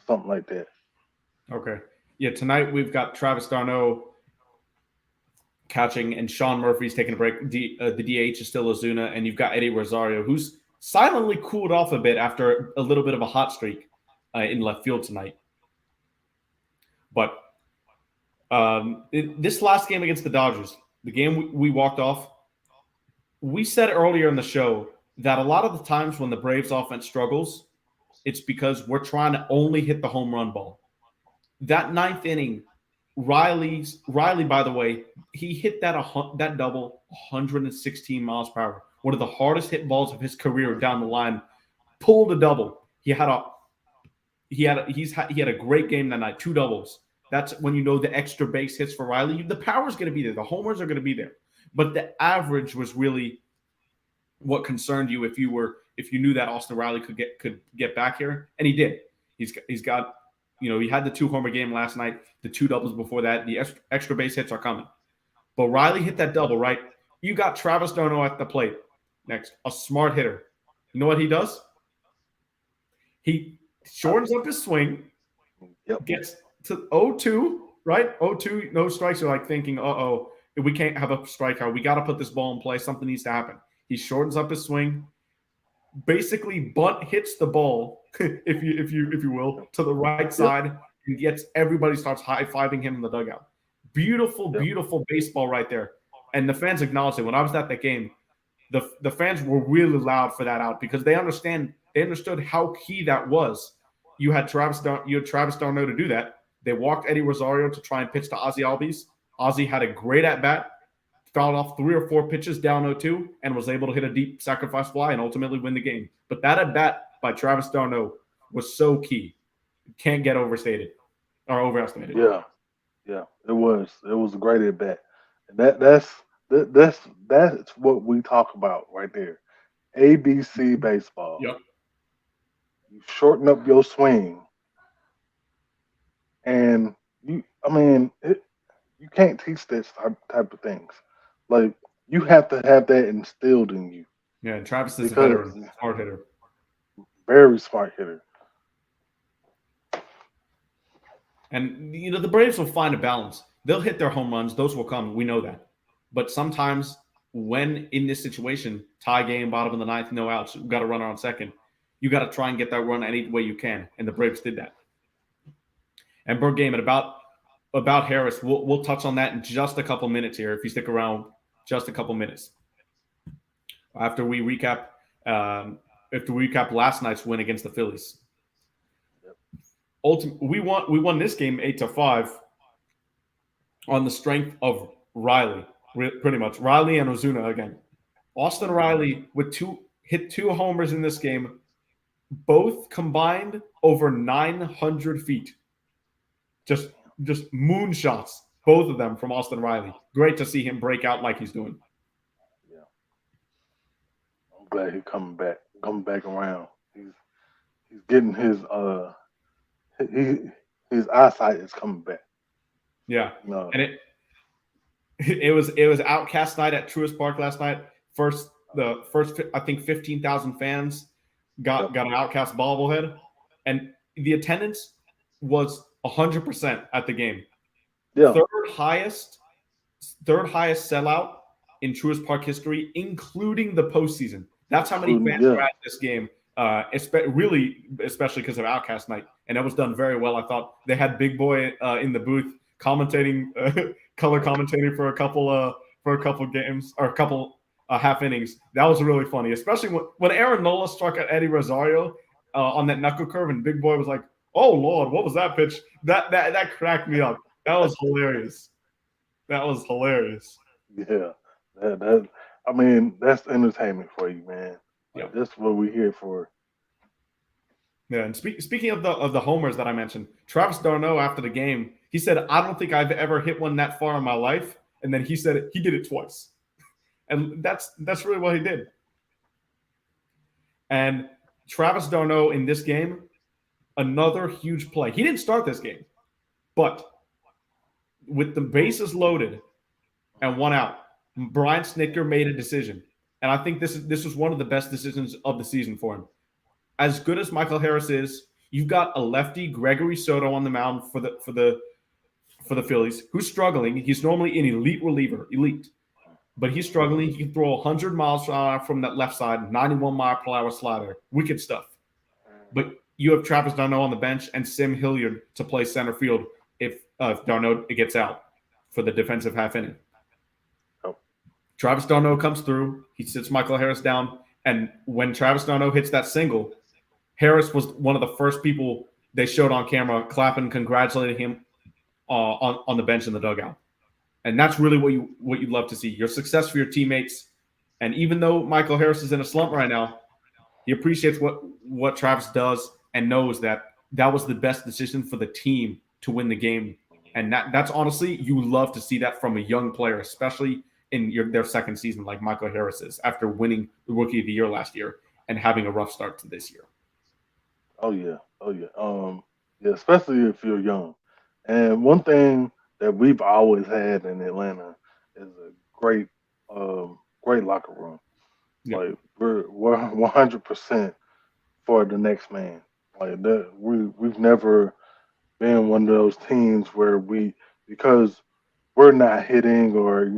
Something like that. Okay. Yeah, tonight we've got Travis d'Arnaud catching and Sean Murphy's taking a break. The DH is still Ozuna, and you've got Eddie Rosario, who's silently cooled off a bit after a little bit of a hot streak in left field tonight. But this last game against the Dodgers, the game we walked off, we said earlier in the show that a lot of the times when the Braves offense struggles, it's because we're trying to only hit the home run ball. That 9th inning, Riley, by the way, he hit that double 116 miles per hour. One of the hardest hit balls of his career down the line. Pulled a double. He had a great game that night, 2 doubles. That's when the extra base hits for Riley. The power's going to be there. The homers are going to be there. But the average was really what concerned you if you knew that Austin Riley could get back here, and he did. He's got, he had the 2-homer game last night, the 2 doubles before that. The extra base hits are coming. But Riley hit that double, right? You got Travis d'Arnaud at the plate next, a smart hitter. You know what he does? He shortens up his swing, gets to 0-2, right? 0-2, no strikes. You're like thinking, we can't have a strikeout. We got to put this ball in play. Something needs to happen. He shortens up his swing, basically bunt hits the ball, if you will, to the right side, and everybody starts high-fiving him in the dugout. Beautiful, beautiful baseball right there. And the fans acknowledged it. When I was at that game, the fans were really loud for that out because they understood how key that was. You had Travis d'Arnaud to do that. They walked Eddie Rosario to try and pitch to Ozzie Albies. Ozzie had a great at-bat, fouled off 3 or 4 pitches down 0-2, and was able to hit a deep sacrifice fly and ultimately win the game. But that at-bat by Travis d'Arnaud was so key. Can't get overstated or overestimated. Yeah, it was. It was a great at-bat. That's what we talk about right there. ABC baseball. Yep. You shorten up your swing, and you can't teach this type of things. Like, you have to have that instilled in you. Yeah, and Travis is a veteran, smart hitter. Very smart hitter. And, the Braves will find a balance. They'll hit their home runs. Those will come. We know that. But sometimes when in this situation, tie game, bottom of the 9th, no outs, you've got to run on second, you got to try and get that run any way you can. And the Braves did that. And Bird Game, and about Harris, we'll touch on that in just a couple minutes here, if you stick around just a couple minutes. After we recap last night's win against the Phillies. We won this game 8-5 on the strength of Riley, pretty much. Riley and Ozuna again. Austin Riley hit 2 homers in this game, both combined over 900 feet. Just moonshots, both of them from Austin Riley. Great to see him break out like he's doing. Yeah, I'm glad he's coming back around. He's getting his eyesight is coming back. Yeah, and it was Outcast night at Truist Park last night. The first I think 15,000 fans got an Outcast bobblehead, and the attendance was 100% at the game. Yeah, third highest sellout in Truist Park history, including the postseason. That's how many fans were at this game. Especially because of Outcast night, and that was done very well. I thought they had Big Boy in the booth commentating, color commentating for a couple games or a couple half innings. That was really funny, especially when Aaron Nola struck at Eddie Rosario on that knuckle curve, and Big Boy was like, "Oh Lord, what was that pitch?" That cracked me up. That was hilarious. Yeah, that's entertainment for you, man. Yeah, that's what we're here for. Yeah, and speaking of the homers that I mentioned, Travis d'Arnaud after the game, he said, "I don't think I've ever hit one that far in my life," and then he said he did it twice, and that's really what he did. And Travis d'Arnaud in this game, another huge play. He didn't start this game, but with the bases loaded and 1 out, Brian Snitker made a decision. And I think this was one of the best decisions of the season for him. As good as Michael Harris is, you've got a lefty, Gregory Soto, on the mound for the Phillies, who's struggling. He's normally an elite reliever, but he's struggling. He can throw 100 miles per hour from that left side, 91 mile per hour slider, wicked stuff. But you have Travis d'Arnaud on the bench and Sim Hilliard to play center field if d'Arnaud gets out for the defensive half inning. Travis d'Arnaud comes through. He sits Michael Harris down. And when Travis d'Arnaud hits that single, Harris was one of the first people they showed on camera clapping, congratulating him on the bench in the dugout. And that's really what you'd love to see. Your success for your teammates. And even though Michael Harris is in a slump right now, he appreciates what Travis does and knows that was the best decision for the team to win the game. And that's honestly, you love to see that from a young player, especially in their second season, like Michael Harris is, after winning the Rookie of the Year last year and having a rough start to this year. Oh yeah. Oh yeah. Yeah, especially if you're young. And one thing that we've always had in Atlanta is a great great locker room. Yeah, Like we're 100% for the next man. Like that we've never been one of those teams where because we're not hitting or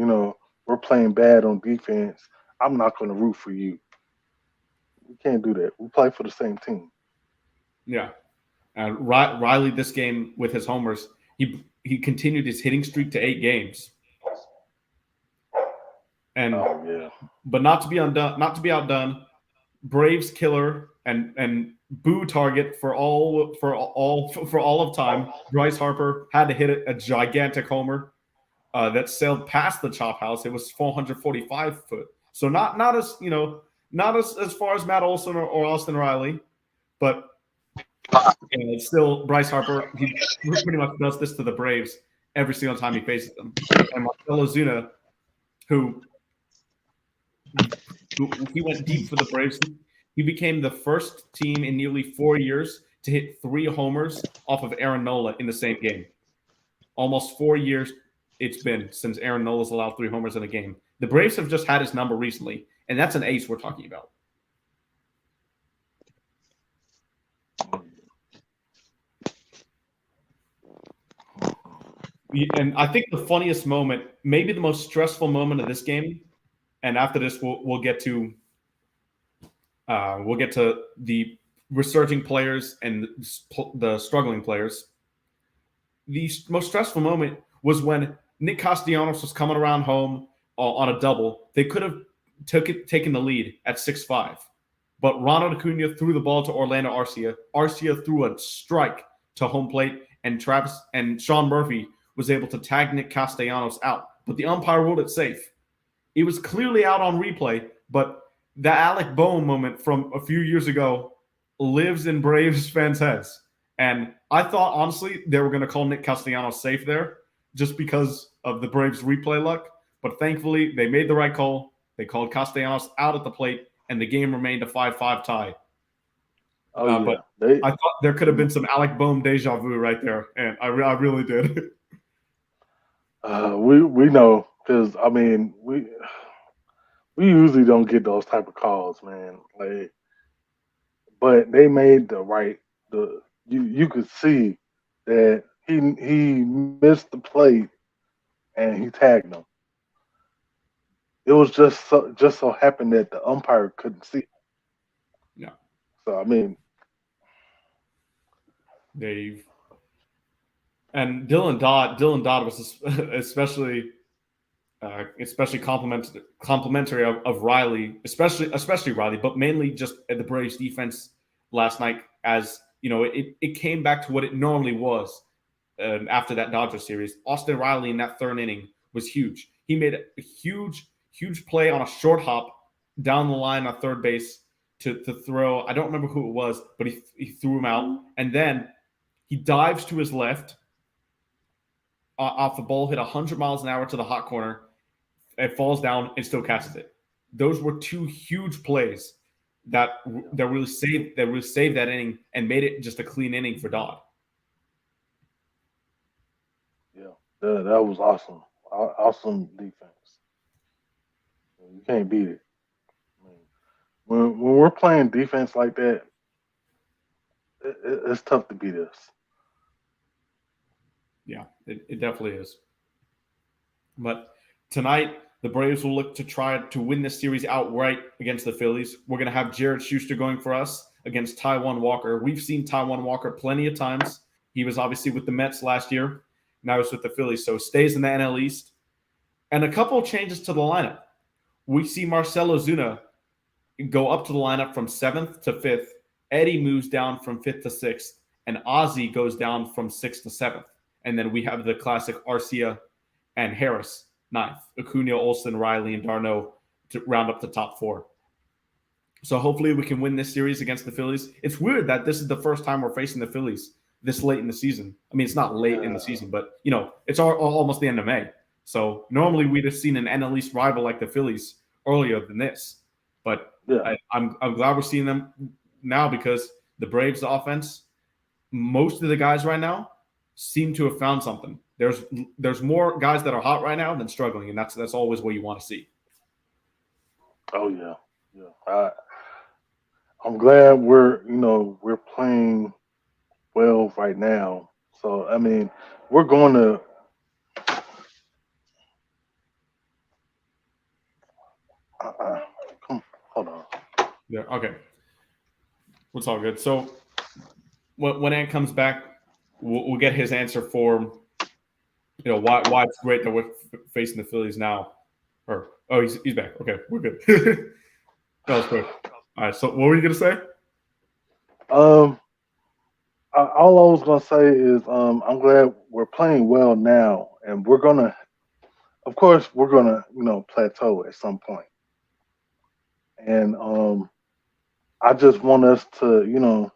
we're playing bad on defense, I'm not going to root for you. We can't do that. We play for the same team. yeah. Riley, this game with his homers, he continued his hitting streak to 8 games, and Oh yeah. but not to be undone, not to be outdone. Braves killer and boo target for all of time. Bryce Harper had to hit a gigantic homer that sailed past the chop house. It was 445 foot, so not as not as far as Matt Olson or Austin Riley, but it's still Bryce Harper. He pretty much does this to the Braves every single time he faces them. And Marcell Ozuna, who he went deep for the Braves. He became the first team in nearly 4 years to hit 3 homers off of Aaron Nola in the same game. Almost 4 years it's been since Aaron Nola's allowed 3 homers in a game. The Braves have just had his number recently, and that's an ace we're talking about. And I think the funniest moment, maybe the most stressful moment of this game, and after this we'll get to the resurging players and the struggling players. The most stressful moment was when Nick Castellanos was coming around home on a double. They could have taken the lead at 6-5, but Ronald Acuna threw the ball to Orlando Arcia. Arcia threw a strike to home plate, and Sean Murphy was able to tag Nick Castellanos out, but the umpire ruled it safe. It was clearly out on replay, but the Alec Bohm moment from a few years ago lives in Braves fans' heads. And I thought, honestly, they were going to call Nick Castellanos safe there just because of the Braves' replay luck. But thankfully, they made the right call. They called Castellanos out at the plate, and the game remained a 5-5 tie. Oh yeah. But I thought there could have been some Alec Bohm deja vu right there, and I really did. We know because I mean we usually don't get those type of calls, man. Like, but they made the you could see that he missed the plate and he tagged him. It was just so happened that the umpire couldn't see. Yeah, So I mean, Dave and Dylan Dodd was especially complimentary of Riley, especially Riley, but mainly just at the Braves defense last night. As you know, it came back to what it normally was after that Dodgers series. Austin Riley in that third inning was huge. He made a huge play on a short hop down the line on third base to throw. I don't remember who it was, but he threw him out, and then he dives to his left off the ball, hit 100 miles an hour to the hot corner. It falls down and still catches it. Those were 2 huge plays that really saved that inning and made it just a clean inning for Dodd. yeah, that was awesome. Awesome defense. You can't beat it. I mean, when we're playing defense like that, it's tough to beat us. Yeah, it definitely is. But tonight, the Braves will look to try to win this series outright against the Phillies. We're going to have Jared Schuster going for us against Taijuan Walker. We've seen Taijuan Walker plenty of times. He was obviously with the Mets last year. Now he's with the Phillies, so stays in the NL East. And a couple of changes to the lineup. We see Marcell Ozuna go up to the lineup from 7th to 5th. Eddie moves down from 5th to 6th. And Ozzy goes down from 6th to 7th. And then we have the classic Arcia and Harris, 9th. Acuna, Olson, Riley, and d'Arnaud to round up the top 4. So hopefully we can win this series against the Phillies. It's weird that this is the first time we're facing the Phillies this late in the season. I mean, it's not late in the season, but, it's almost the end of May. So normally we'd have seen an NL East rival like the Phillies earlier than this. But Yeah. I'm glad we're seeing them now because the Braves offense, most of the guys right now seem to have found something. There's more guys that are hot right now than struggling, and that's always what you want to see. Oh yeah, yeah. I'm glad we're playing well right now. So I mean, we're going to. Come, hold on. Yeah. Okay. It's all good. So when Ant comes back, we'll get his answer for why it's great that we're facing the Phillies now. He's back. Okay, we're good. That was quick. All right. So what were you gonna say? Um, all I was gonna say is I'm glad we're playing well now, and of course, we're gonna plateau at some point, and I just want us to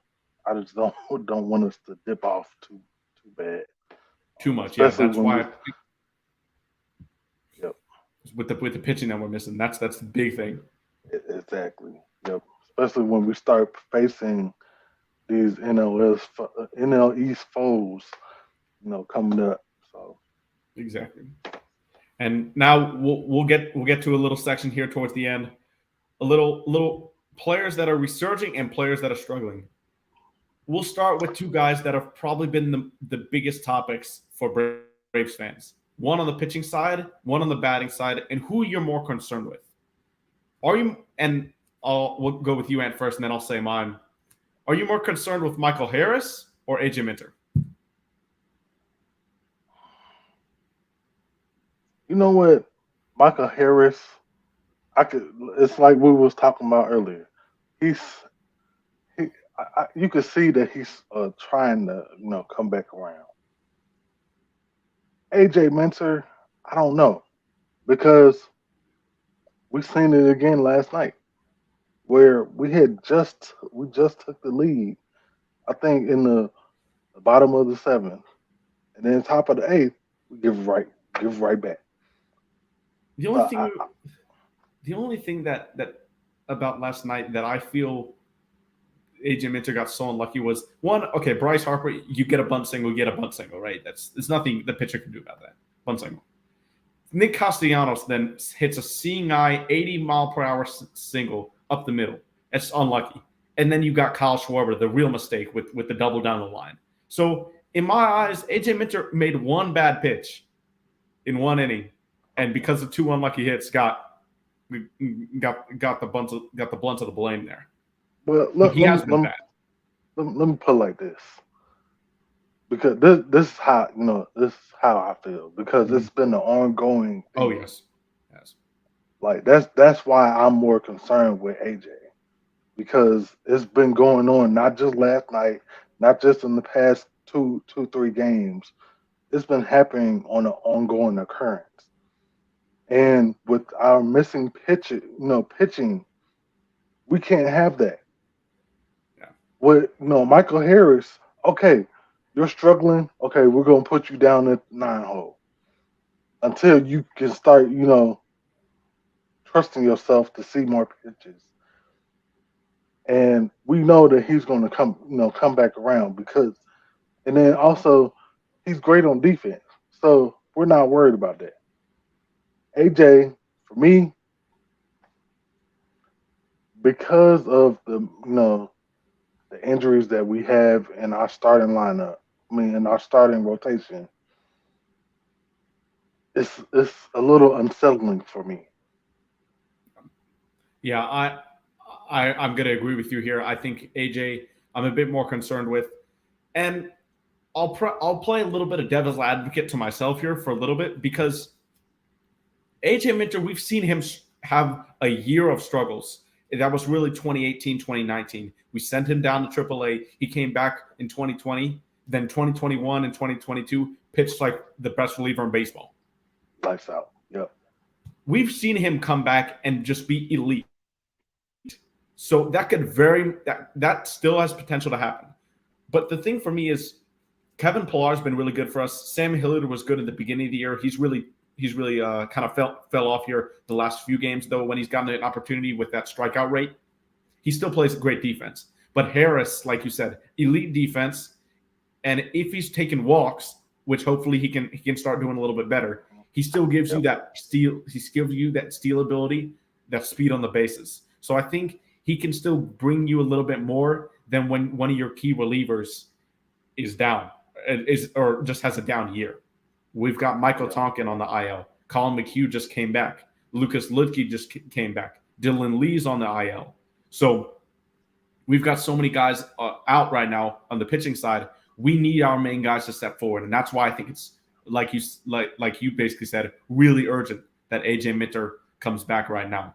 I just don't want us to dip off too bad. Too much. Yeah, Especially that's when why. Yep. With the pitching that we're missing, that's the big thing. Exactly. Yep. Especially when we start facing these NL East foes, coming up. So Exactly. And now we'll get to a little section here towards the end. A little players that are resurging and players that are struggling. We'll start with two guys that have probably been the biggest topics for Braves fans. One on the pitching side, one on the batting side, and who you're more concerned with. We'll go with you, Ant, first, and then I'll say mine. Are you more concerned with Michael Harris or AJ Minter? you know what, Michael Harris, it's like we was talking about earlier. He's you could see that he's trying to come back around. AJ Minter, I don't know because we seen it again last night where we just took the lead. I think in the bottom of the seventh, and then top of the eighth, we give right back. The So only thing that about last night that I feel AJ Minter got so unlucky was one. Okay, Bryce Harper, you get a bunt single, right? There's nothing the pitcher can do about that. Bunt single. Nick Castellanos then hits a seeing eye 80-mile-per-hour single up the middle. That's unlucky. And then you got Kyle Schwarber, the real mistake with the double down the line. So in my eyes, AJ Minter made one bad pitch in one inning, and because of two unlucky hits, got the blunt of the blame there. Well, He has been bad. let me put it like this, because this is how I feel because it's been an ongoing thing. Oh yes. Like that's why I'm more concerned with AJ because it's been going on not just last night, not just in the past two, 3 games. It's been happening on an ongoing occurrence. And with our missing pitching, we can't have that. Yeah. With Michael Harris, okay, you're struggling. Okay, we're gonna put you down at 9 hole until you can start, trusting yourself to see more pitches. And we know that he's gonna come back around and then also he's great on defense. So we're not worried about that. AJ, for me, because of the injuries that we have in our starting lineup, in our starting rotation, it's a little unsettling for me. Yeah, I'm going to agree with you here. I think AJ, I'm a bit more concerned with, and I'll play a little bit of devil's advocate to myself here for a little bit because AJ Minter, we've seen him have a year of struggles. That was really 2018, 2019. We sent him down to AAA. He came back in 2020. Then 2021 and 2022 pitched like the best reliever in baseball. Lights out. Yep. We've seen him come back and just be elite. So that could that still has potential to happen. But the thing for me is Kevin Pillar's been really good for us. Sam Hilliard was good at the beginning of the year. He's really kind of fell off here the last few games, though, when he's gotten an opportunity with that strikeout rate. He still plays great defense. But Harris, like you said, elite defense, and if he's taking walks, which hopefully he can start doing a little bit better, he still gives you that steal. He gives you that steal ability, that speed on the bases. So I think he can still bring you a little bit more than when one of your key relievers is down, or just has a down year. We've got Michael Tonkin on the IL. Colin McHugh just came back. Lucas Ludke just came back. Dylan Lee's on the IL. So we've got so many guys out right now on the pitching side. We need our main guys to step forward, and that's why I think it's like you basically said, really urgent that AJ Minter comes back right now.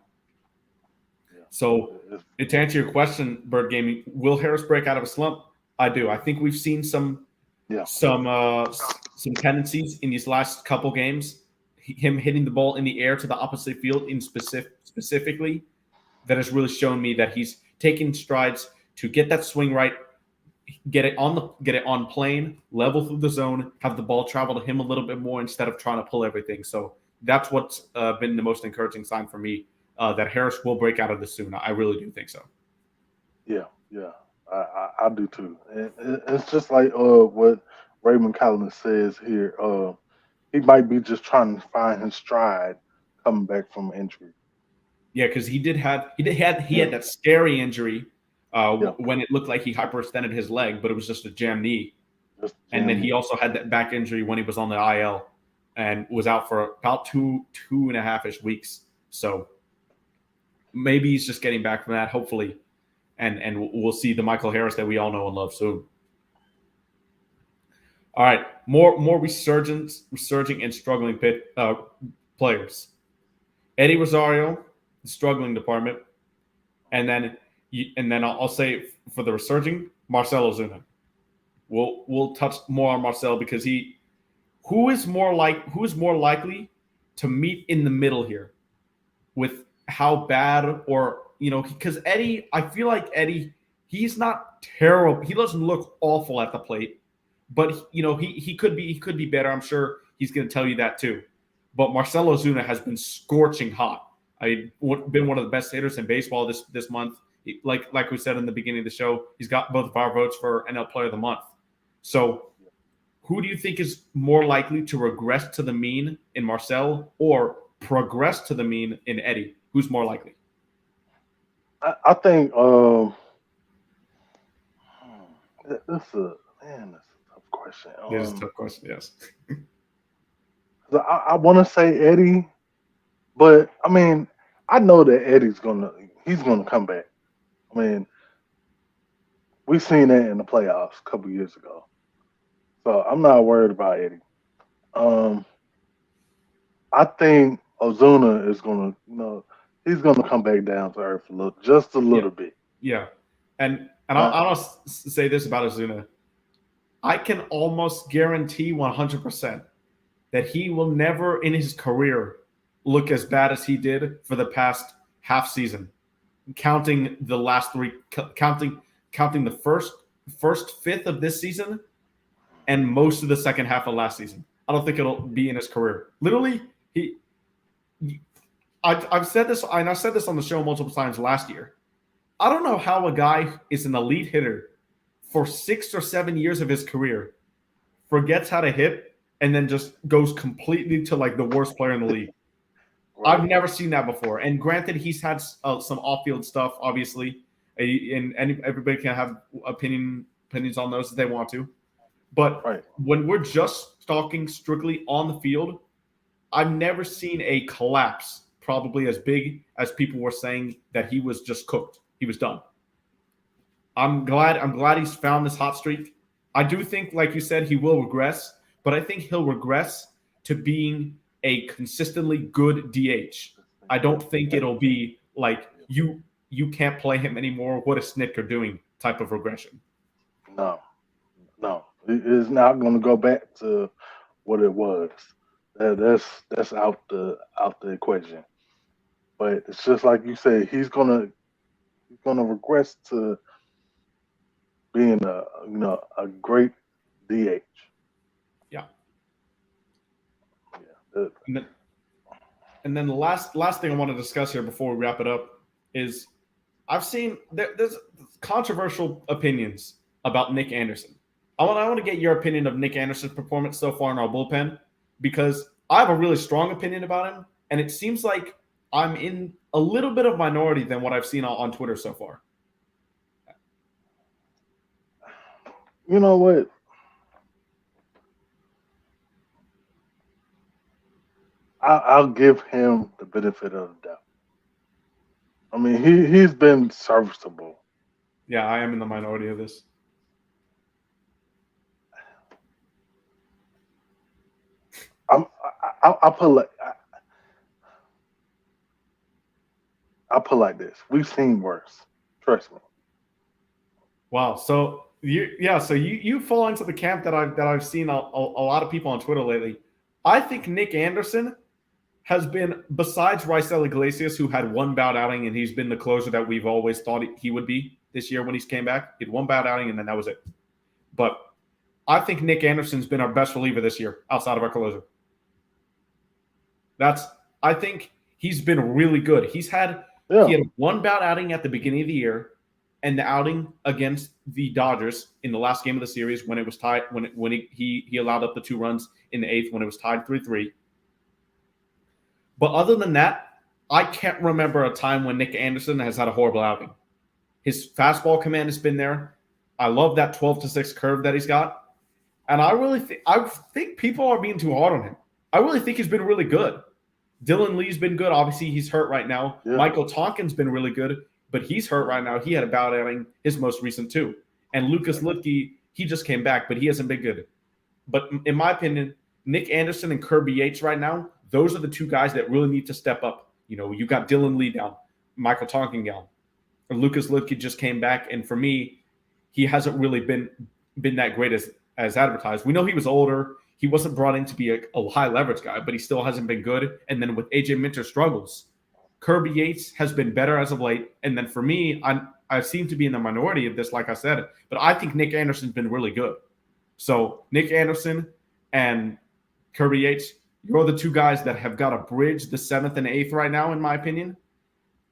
So to answer your question, Bird Gaming, will Harris break out of a slump? I do. I think we've seen some tendencies in these last couple games. Him hitting the ball in the air to the opposite field in specifically, that has really shown me that he's taking strides to get that swing right, get it on plane, level through the zone, have the ball travel to him a little bit more instead of trying to pull everything. So that's what's been the most encouraging sign for me, that Harris will break out of this soon. I really do think so. Yeah, I do too. And it's just like what Raymond Collins says here. He might be just trying to find his stride coming back from injury. Yeah, because he had that scary injury when it looked like he hyperextended his leg, but it was just a jam knee. And then he also had that back injury when he was on the IL and was out for about 2.5-ish weeks. So maybe he's just getting back from that, hopefully. And we'll see the Michael Harris that we all know and love soon. All right, more resurging and struggling players. Eddie Rosario, the struggling department, and then I'll say for the resurging, Marcell Ozuna. We'll touch more on Marcell because who is more likely to meet in the middle here with how bad, or because Eddie, I feel like Eddie, he's not terrible. He doesn't look awful at the plate, but he could be better. I'm sure he's going to tell you that too. But Marcell Ozuna has been scorching hot. Been one of the best hitters in baseball this month. Like we said in the beginning of the show, he's got both of our votes for NL Player of the Month. So who do you think is more likely to regress to the mean in Marcell or progress to the mean in Eddie? Who's more likely? I think that's a tough question. It is a tough question, yes. I want to say Eddie, but I mean, I know that Eddie's gonna come back. I mean, we've seen that in the playoffs a couple years ago, so I'm not worried about Eddie. I think Ozuna is gonna, he's gonna come back down to earth just a little bit. Yeah, and I'll say this about Ozuna: I can almost guarantee 100% that he will never in his career look as bad as he did for the past half season, counting the last three, counting the first fifth of this season and most of the second half of last season. I don't think it'll be in his career. Literally, I've said this, and I said this on the show multiple times last year. I don't know how a guy is an elite hitter for 6 or 7 years of his career forgets how to hit and then just goes completely to like the worst player in the league. Right. I've never seen that before. And granted, he's had some off-field stuff, obviously, and everybody can have opinions on those if they want to. But when we're just talking strictly on the field, I've never seen a collapse probably as big as people were saying that he was just cooked. He was done. I'm glad he's found this hot streak. I do think, like you said, he will regress, but I think he'll regress to being a consistently good DH. I don't think it'll be like you can't play him anymore. What is Snitker doing type of regression? No. It's not going to go back to what it was. That's out the equation. But it's just like you said, he's gonna regress to being a great DH. Yeah. And then the last thing I want to discuss here before we wrap it up is I've seen there's controversial opinions about Nick Anderson. I want to get your opinion of Nick Anderson's performance so far in our bullpen because I have a really strong opinion about him, and it seems like I'm in a little bit of minority than what I've seen on Twitter so far. You know what? I'll give him the benefit of the doubt. I mean, he's been serviceable. Yeah, I am in the minority of this. I'll put like this. We've seen worse. Trust me. Wow. So you fall into the camp that I've seen a lot of people on Twitter lately. I think Nick Anderson has been, besides Raisel Iglesias, who had one bout outing and he's been the closer that we've always thought he would be this year when he's came back. He had one bout outing and then that was it. But I think Nick Anderson's been our best reliever this year outside of our closer. I think he's been really good. He had one bout outing at the beginning of the year, and the outing against the Dodgers in the last game of the series when it was tied, when he allowed up the 2 runs in the 8th when it was tied 3-3. But other than that, I can't remember a time when Nick Anderson has had a horrible outing. His fastball command has been there. I love that 12-6 curve that he's got, and I think people are being too hard on him. I really think he's been really good. Dylan Lee's been good. Obviously, he's hurt right now. Yeah. Michael Tonkin's been really good, but he's hurt right now. He had a bout outing, his most recent too. And Lucas Lipke, he just came back, but he hasn't been good. But in my opinion, Nick Anderson and Kirby Yates right now, those are the 2 guys that really need to step up. You know, you got Dylan Lee down, Michael Tonkin down, and Lucas Lipke just came back. And for me, he hasn't really been that great as advertised. We know he was older. He wasn't brought in to be a high leverage guy, but he still hasn't been good. And then with AJ Minter struggles, Kirby Yates has been better as of late. And then for me, I seem to be in the minority of this, like I said, but I think Nick Anderson's been really good. So Nick Anderson and Kirby Yates, you're the 2 guys that have got to bridge the 7th and 8th right now, in my opinion,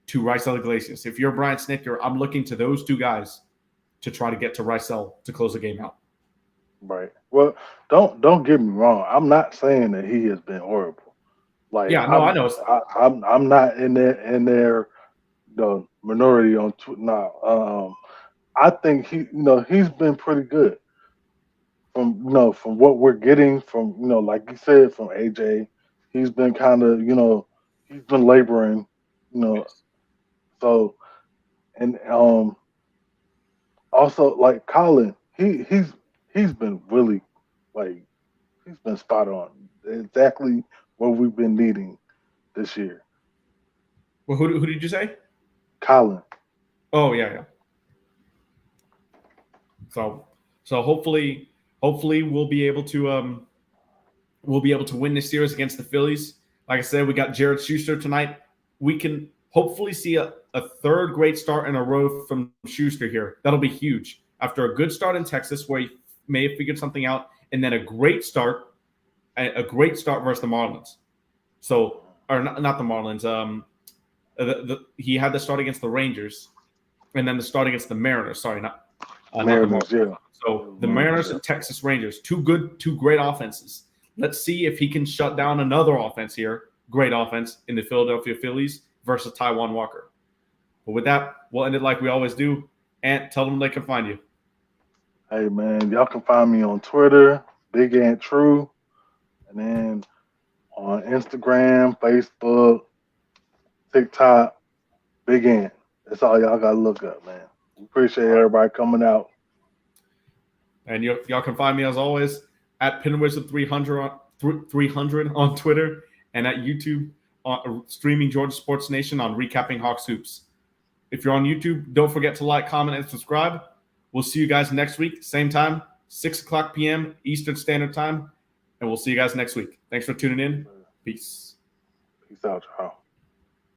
to Raisel Iglesias. If you're Brian Snitker, I'm looking to those 2 guys to try to get to Raisel to close the game out. Right. Well, don't get me wrong. I'm not saying that he has been horrible. Like, yeah, no, I know. I'm not in there the minority on Twitter. No, I think he's been pretty good. From what we're getting from like you said from AJ, he's been kind of he's been laboring, Yes. So and also like Colin, he's been really, like, he's been spot on. Exactly what we've been needing this year. Well, who did you say? Colin. Oh, yeah. So hopefully we'll be able to win this series against the Phillies. Like I said, we got Jared Schuster tonight. We can hopefully see a 3rd great start in a row from Schuster here. That'll be huge. After a good start in Texas, where he may have figured something out, and then a great start versus the Marlins. So, or not the Marlins. He had the start against the Rangers, and then the start against the Mariners. Sorry, not Mariners. Yeah. So the Mariners and Texas Rangers, 2 great offenses. Let's see if he can shut down another offense here. Great offense in the Philadelphia Phillies versus Taijuan Walker. But with that, we'll end it like we always do. Ant, tell them they can find you. Hey, man, y'all can find me on Twitter, Big Ant True, and then on Instagram, Facebook, TikTok, Big Ant. That's all y'all got to look up, man. Appreciate everybody coming out. And y'all can find me, as always, at PinWizard300 on Twitter and at YouTube, streaming Georgia Sports Nation on Recapping Hawks Hoops. If you're on YouTube, don't forget to like, comment, and subscribe. We'll see you guys next week, same time, 6:00 p.m. Eastern Standard Time, and we'll see you guys next week. Thanks for tuning in. Peace. Peace out, y'all.